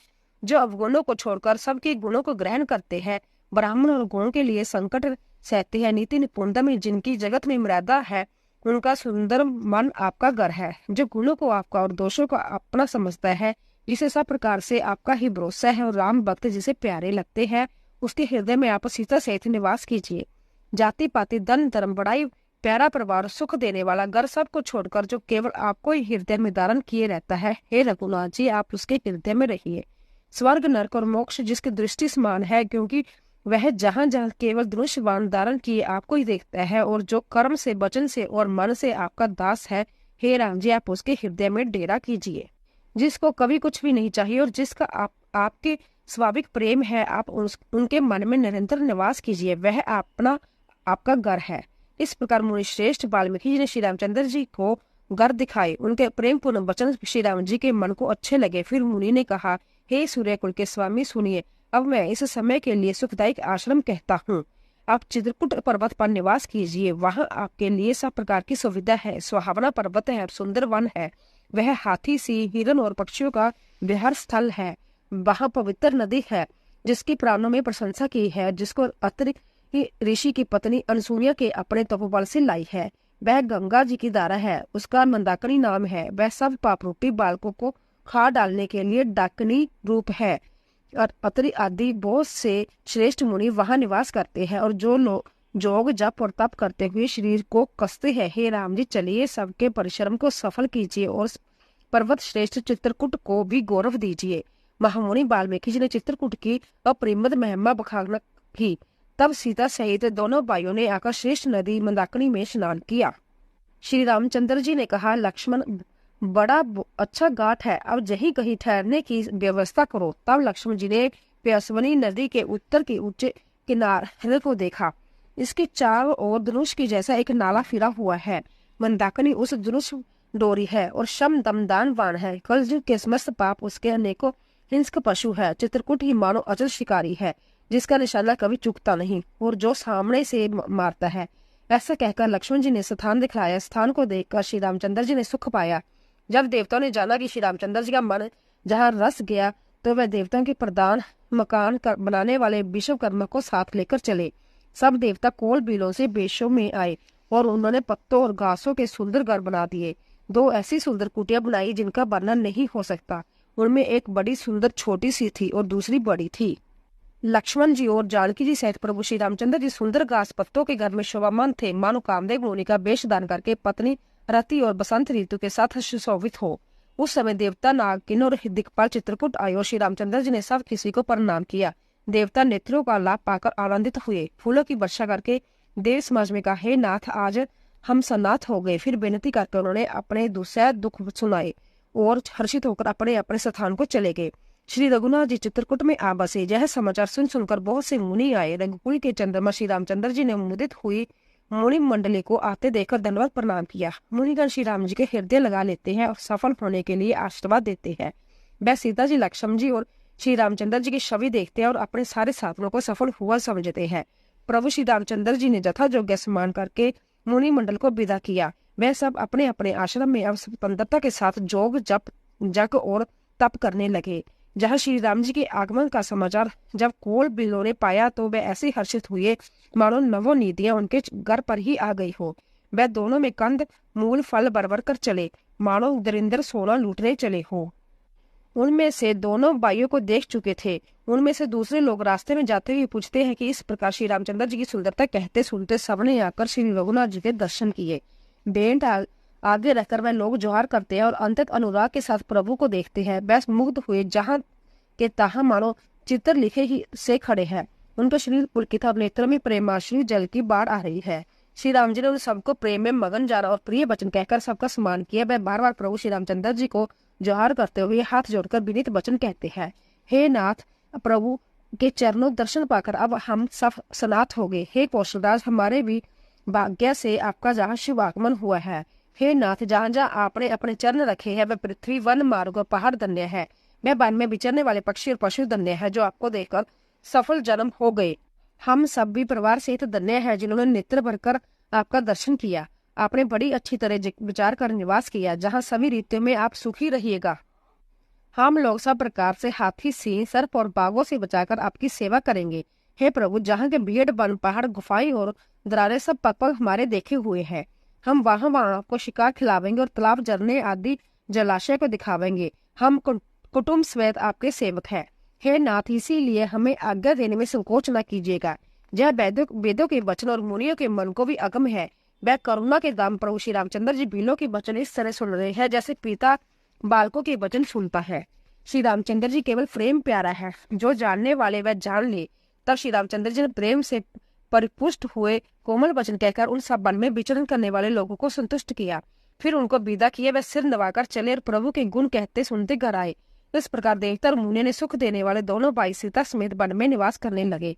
जो अवगुणों को छोड़कर सबके गुणों को ग्रहण करते हैं, ब्राह्मण और गुणों के लिए संकट सहते हैं, नीति निपुणता में जिनकी जगत में मर्यादा है, उनका सुंदर मन आपका घर है। जो गुणों को आपका और दोषों को अपना समझता है, जिसे सब प्रकार से आपका ही भरोसा है, और राम भक्त जिसे प्यारे लगते हैं, उसके हृदय में आप सीता सहित निवास कीजिए। जाति पाति, धन धर्म, बड़ाई, प्यारा परिवार, सुख देने वाला घर सब को छोड़कर जो केवल आपको ही हृदय में धारण किए रहता है, हे रघुनाथ जी, आप उसके हृदय में रहिए। स्वर्ग, नरक और मोक्ष जिसकी दृष्टि समान है, क्योंकि वह जहाँ जहाँ केवल धनुष्यबाण धारण किए आपको ही देखता है, और जो कर्म से, वचन से और मन से आपका दास है, हे राम जी, आप उसके हृदय में डेरा कीजिए। जिसको कभी कुछ भी नहीं चाहिए और जिसका आपके स्वाभाविक प्रेम है, आप उनके मन में निरंतर निवास कीजिए। वह आपका घर है। इस प्रकार मुनि श्रेष्ठ वाल्मीकि जी ने श्री रामचंद्र जी को गर दिखाए। उनके प्रेम पूर्ण वचन श्री राम जी के मन को अच्छे लगे। फिर मुनि ने कहा, हे सूर्य कुल के स्वामी सुनिए, अब मैं इस समय के लिए सुखदायक आश्रम कहता हूँ। आप चित्रकूट पर्वत पर निवास कीजिए, वहाँ आपके लिए सब प्रकार की सुविधा है। सुहावना पर्वत है, सुंदर वन है, वह हाथी सी हिरन और पक्षियों का विहार स्थल है। वहाँ पवित्र नदी है जिसकी प्राणों में प्रशंसा की है, जिसको अत्रि ऋषि की पत्नी अनसुईया के अपने तपोबल से लाई है। वह गंगा जी की धारा है, उसका मंदाकिनी नाम है। वह सब पाप रूपी बालकों को खा डालने के लिए डाकिनी रूप है। और अत्रि आदि बहुत से श्रेष्ठ मुनि वहां निवास करते हैं और जो लोग जोग जप और तप करते हुए शरीर को कसते हैं। हे राम जी, चलिए सबके परिश्रम को सफल कीजिए और पर्वत श्रेष्ठ चित्रकूट को भी गौरव दीजिए। महामुनि वाल्मीकि जी ने चित्रकूट की अपरिमित महिमा बखान की। तब सीता सहित दोनों भाइयों ने आकर श्रेष्ठ नदी मंदाकिनी में स्नान किया। श्री रामचंद्र जी ने कहा, लक्ष्मण बड़ा अच्छा घाट है, अब यही कहीं ठहरने की व्यवस्था करो। तब लक्ष्मण जी ने प्यसवनी नदी के उत्तर के ऊंचे किनारे को देखा। इसके चारों ओर धनुष की जैसा एक नाला फिरा हुआ है। मंदाकिनी उस धनुष डोरी है और शम दमदान वाण है। कलयुग के समस्त पाप उसके अनेकों हिंस्क पशु है। चित्रकूट ही मानो अचल शिकारी है, जिसका निशाना कभी चूकता नहीं और जो सामने से मारता है। ऐसा कहकर लक्ष्मण जी ने स्थान दिखलाया। स्थान को देखकर श्री रामचंद्र जी ने सुख पाया। जब देवताओं ने जाना कि श्री रामचंद्र जी का मन जहाँ रस गया, तो वह देवताओं के प्रधान मकान बनाने वाले विश्वकर्मा को साथ लेकर चले। सब देवता कोल बिलों से बेशों में आए और उन्होंने पत्तों और घासों के सुंदर घर बना दिए। दो ऐसी सुंदर कुटिया बनाई जिनका वर्णन नहीं हो सकता। उनमें एक बड़ी सुंदर छोटी सी थी और दूसरी बड़ी थी। लक्ष्मण जी और जानकी जी सहित प्रभु श्री रामचंद्र जी सुंदर घास पत्तों के घर में शोभामान थे, मानो कामदेव मुनि का वेश दान करके पत्नी रति और बसंत ऋतु के साथ सुशोभित हो। उस समय देवता नागकिन और दिक्पाल चित्रकूट आए और श्री रामचंद्र जी ने सब किसी को प्रणाम किया। देवता नेत्रों का लाभ पाकर आनंदित हुए। फूलों की वर्षा करके देव समाज में कहा, हे नाथ, आज हम सन्नाथ हो गए। फिर विनती करके उन्होंने अपने दूसरे दुख सुनाए और हर्षित होकर अपने अपने स्थान को चले गए। श्री रघुनाथ जी चित्रकूट में आ बसे। यह समाचार सुनकर बहुत से मुनि आए। रंगपुरी के चंद्रमा श्री रामचंद्र जी ने मुदित हुई मुनि मंडली को आते देखकर धन्यवाद प्रणाम किया। मुनिगण श्री राम जी के हृदय लगा लेते हैं और सफल होने के लिए आशीर्वाद देते हैं। वह सीता जी, लक्ष्मण जी और श्री रामचंद्र जी की छवि देखते हैं और अपने सारे साधनों को सफल हुआ समझते हैं। प्रभु श्री रामचंद्र जी ने यथा योग्य सम्मान करके मुनि मंडल को विदा किया। वह सब अपने अपने आश्रम में अब स्वतंत्रता के साथ जोग जप जग और तप करने लगे। जहाँ श्री राम जी के आगमन का समाचार जब कोल बिलों ने पाया तो वे ऐसे हर्षित हुए मानो नवो निधियां उनके घर पर ही आ गई हो। वह दोनों में कंद मूल फल बरबर कर चले, मानो दरिंदर सोना लूटने चले हो। उनमें से दोनों भाइयों को देख चुके थे। उनमें से दूसरे लोग रास्ते में जाते हुए पूछते हैं कि इस प्रकार श्री रामचंद्र जी की सुंदरता कहते सुनते सबने आकर श्री रघुनाथ जी के दर्शन किए। बेंट आगे रहकर वह लोग जोहार करते हैं और अंतत अनुराग के साथ प्रभु को देखते हैं। वह मुग्ध हुए जहाँ के तहाँ मानो चित्र लिखे ही से खड़े हैं। उनका शरीर पुलकित और नेत्रों में प्रेमाश्री जल की बाढ़ आ रही है। श्री राम जी ने उन सबको प्रेम में मगन जाना और प्रिय वचन कहकर सबका सम्मान किया। वह बार बार प्रभु श्री रामचंद्र जी को जोहार करते हुए हाथ जोड़कर विनीत वचन कहते हैं, हे नाथ, प्रभु के चरणों दर्शन पाकर अब हम सब सनाथ हो गए। हे कौशलराज, हमारे भी भाग्य से आपका जहाँ शुभ आगमन हुआ है। हे नाथ, जहाँ जहाँ आपने अपने चरण रखे हैं वह पृथ्वी, वन, मार्ग और पहाड़ धन्य है। वह वन में विचरने वाले पक्षी और पशु धन्य है जो आपको देखकर सफल जन्म हो गए। हम सब भी परिवार सहित धन्य है जिन्होंने नेत्र भरकर आपका दर्शन किया। आपने बड़ी अच्छी तरह विचार कर निवास किया, जहाँ सभी रीतियों में आप सुखी रहिएगा। हम लोग सब प्रकार से हाथी, सिंह, सर्प और बाघों से बचाकर आपकी सेवा करेंगे। हे प्रभु, जहाँ के भीड़, वन, पहाड़, गुफाएं और दरारें सब पग पग हमारे देखे हुए हैं, हम वहाँ वहाँ आपको शिकार खिलावेंगे और तालाब, झरने आदि जलाशय को दिखावेंगे। हम कुटुंब समेत आपके सेवक हैं। हे नाथ, इसीलिए हमें आज्ञा देने में संकोच न कीजिएगा। यह वेदों के वचन और मुनियों के मन को भी अगम है। वह करुणा के दाम प्रभु श्री रामचंद्र जी बिलों के वचन इस तरह सुन रहे हैं जैसे पिता बालकों के वचन सुनता है। श्री रामचंद्र जी केवल प्रेम प्यारा है, जो जानने वाले वह जान ले। तब श्री रामचंद्र जी ने प्रेम से परिपुष्ट हुए कोमल वचन कहकर उन सब वन में विचरण करने वाले लोगों को संतुष्ट किया। फिर उनको विदा किए। वह सिर नवाकर चले और प्रभु के गुण कहते सुनते घर आए। इस प्रकार देवता और मुनि ने सुख देने वाले दोनों भाई सीता समेत वन में निवास करने लगे।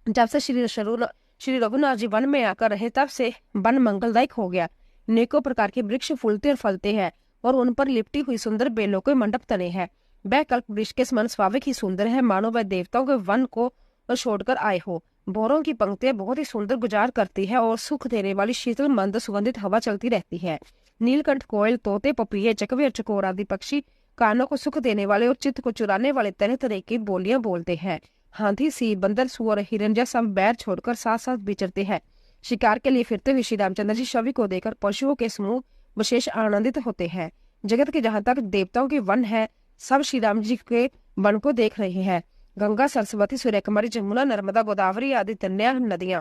जब से श्री रघुनाथ जी वन में आकर रहे तब से वन मंगलदायक हो गया। अनेकों प्रकार के वृक्ष फूलते और फलते हैं और उन पर लिपटी हुई सुंदर बेलों के मंडप तने हैं। वह कल्प वृक्ष के समान स्वाभाविक ही सुंदर है, मानो वह देवताओं के वन को छोड़कर आए हो। बोरों की पंक्तियां बहुत ही सुंदर गुजार करती है और सुख देने वाली शीतल मंद सुगंधित हवा चलती रहती है। नीलकंठ, कोयल, तोते, पपीहे, चकवे और चकोर आदि पक्षी कानों को सुख देने वाले और चित्त को चुराने वाले तरह तरह की बोलियां बोलते हैं। हाथी, सिंह, बंदर, सुअर, हिरन जैसा बैर छोड़कर साथ साथ विचरते हैं। शिकार के लिए फिरते हुए श्री रामचंद्र जी छवि को देखकर पशुओं के समूह विशेष आनंदित होते हैं। जगत के जहाँ तक देवताओं के वन है, सब श्री राम जी के वन को देख रहे हैं। गंगा, सरस्वती, सूर्यकुमारी, जमुना, नर्मदा, गोदावरी आदि तन्या नदियां,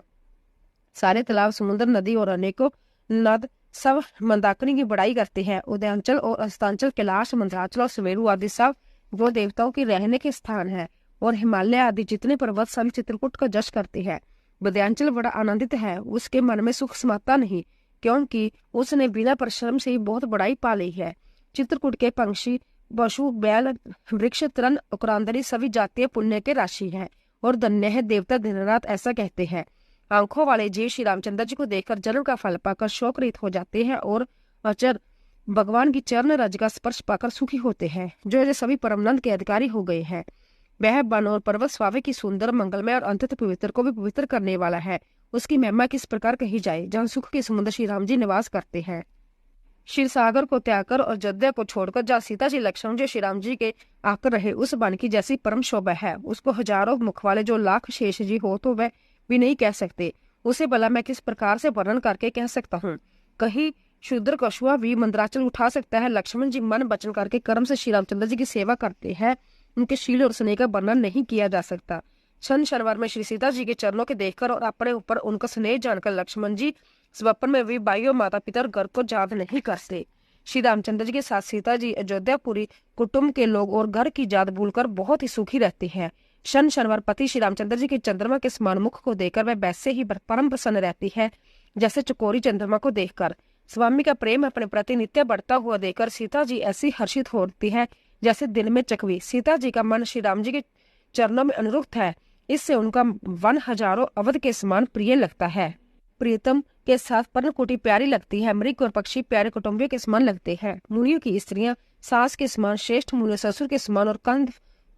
सारे तालाब, समुद्र, नदी और अनेकों नद सब मंदाकिनी की बड़ाई करते हैं। उदयांचल और अस्तांचल, कैलाश, मंदराचल और सवेरु आदि सब वो देवताओं के रहने के स्थान है। और हिमालय आदि जितने पर्वत सभी चित्रकूट का जश करते हैं। विंध्याचल बड़ा आनंदित है, उसके मन में सुख समाता नहीं, क्योंकि उसने बिना परिश्रम से ही बहुत बड़ाई पा ली है। चित्रकूट के पंक्षी, पशु, बैल, वृक्ष, तृण, उकरांदरी सभी जातीय पुण्य के राशि हैं और धन्य है देवता दिन रात ऐसा कहते हैं। आंखों वाले जीव श्री रामचंद्र जी को देखकर जन्म का फल पाकर शोक रहित हो जाते हैं और अचर भगवान की चरण रज का स्पर्श पाकर सुखी होते हैं, जो सभी परमानंद के अधिकारी हो गए हैं। वह वन और पर्वत स्वाभाविक की सुंदर, मंगलमय और अंतत पवित्र को भी पवित्र करने वाला है। उसकी महिमा किस प्रकार कही जाए, जहाँ सुख के समुद्र श्री राम जी निवास करते हैं। क्षीर सागर को त्याग कर और अयोध्या को छोड़कर जहाँ सीता जी, लक्ष्मण जी श्री राम जी के आकर रहे, उस वन की जैसी परम शोभा है, उसको हजारों मुख वाले जो लाख शेष जी हो तो वह भी नहीं कह सकते। उसे भला मैं किस प्रकार से वर्णन करके कह सकता हूँ। कहीं शूद्र कछुआ भी मंदराचल उठा सकता है। लक्ष्मण जी मन वचन करके कर्म से श्री रामचंद्र जी की सेवा करते हैं, उनके शील और स्नेह का वर्णन नहीं किया जा सकता। शन शनिवार में श्री सीता जी के चरणों के देखकर और अपने ऊपर उनका स्नेह जानकर लक्ष्मण जी स्वप्न में भी भाइयों, माता पिता और घर को याद नहीं करते। श्री रामचंद्र जी के साथ सीता जी अयोध्यापुरी कुटुंब के लोग और घर की याद भूलकर बहुत ही सुखी रहते हैं। शन शनिवार पति श्री रामचंद्र जी के चंद्रमा के समान मुख को देखकर वह वैसे ही परम प्रसन्न रहती है जैसे चकोरी चंद्रमा को देखकर। स्वामी का प्रेम अपने प्रति नित्य बढ़ता हुआ देखकर सीता जी ऐसी हर्षित होती है जैसे दिन में चकवी। सीता जी का मन श्री राम जी के चरणों में अनुरुक्त है, इससे उनका वन हजारों अवध के समान प्रिय लगता है। प्रीतम के साथ पर्णकुटी प्यारी लगती है, मृग और पक्षी प्यारे कुटुंबियों के समान लगते हैं। मुनियों की स्त्रियां सास के समान, श्रेष्ठ मुनि ससुर के समान और कंद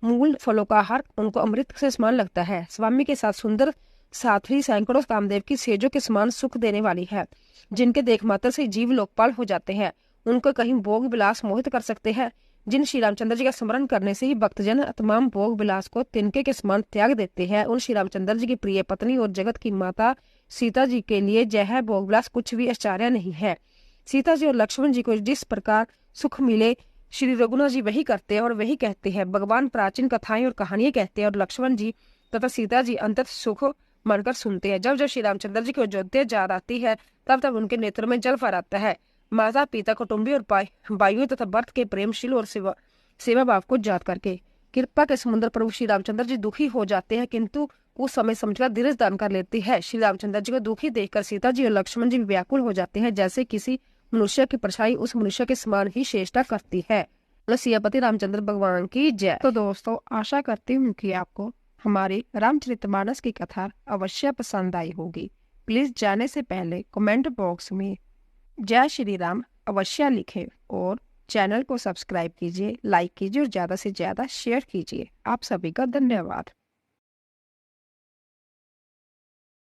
मूल फलों का आहार उनको अमृत से समान लगता है। स्वामी के साथ सुंदर साध्वी सैकड़ों कामदेव की सेजों के समान सुख देने वाली है, जिनके देख मात्र से जीव लोकपाल हो जाते हैं। उनको कहीं भोग विलास मोहित कर सकते हैं। जिन श्री रामचंद्र जी का स्मरण करने से ही भक्तजन तमाम भोग विलास को तिनके के समान त्याग देते हैं, उन श्री रामचंद्र जी की प्रिय पत्नी और जगत की माता सीता जी के लिए यह भोग विलास कुछ भी आश्चर्य नहीं है। सीता जी और लक्ष्मण जी को जिस प्रकार सुख मिले, श्री रघुनाथ जी वही करते हैं और वही कहते हैं। भगवान प्राचीन कथाएं और कहानियां कहते हैं और लक्ष्मण जी तथा सीता जी अंतत सुख मानकर सुनते हैं। जब जब श्री रामचंद्र जी को अयोध्या याद आती है, तब तब उनके नेत्र में जल फर आता है। माता पिता, कुटुंबी और भाइयों तथा भक्त के प्रेमशील और सेवा भाव को याद करके कृपा के समुद्र प्रभु श्री रामचंद्र जी दुखी हो जाते हैं, किंतु कुछ समय समझकर धीरज दान कर लेती है। श्री रामचंद्र जी को दुखी देखकर सीता जी और लक्ष्मण जी व्याकुल हो जाते हैं, जैसे किसी मनुष्य की परछाई उस मनुष्य के समान ही चेष्टा करती है। सियापति रामचंद्र भगवान की जय। तो दोस्तों, आशा करती हूँ कि आपको हमारी रामचरितमानस की कथा अवश्य पसंद आई होगी। प्लीज जाने से पहले कमेंट बॉक्स में जय श्री राम अवश्य लिखें और चैनल को सब्सक्राइब कीजिए, लाइक कीजिए और ज्यादा से ज्यादा शेयर कीजिए। आप सभी का धन्यवाद।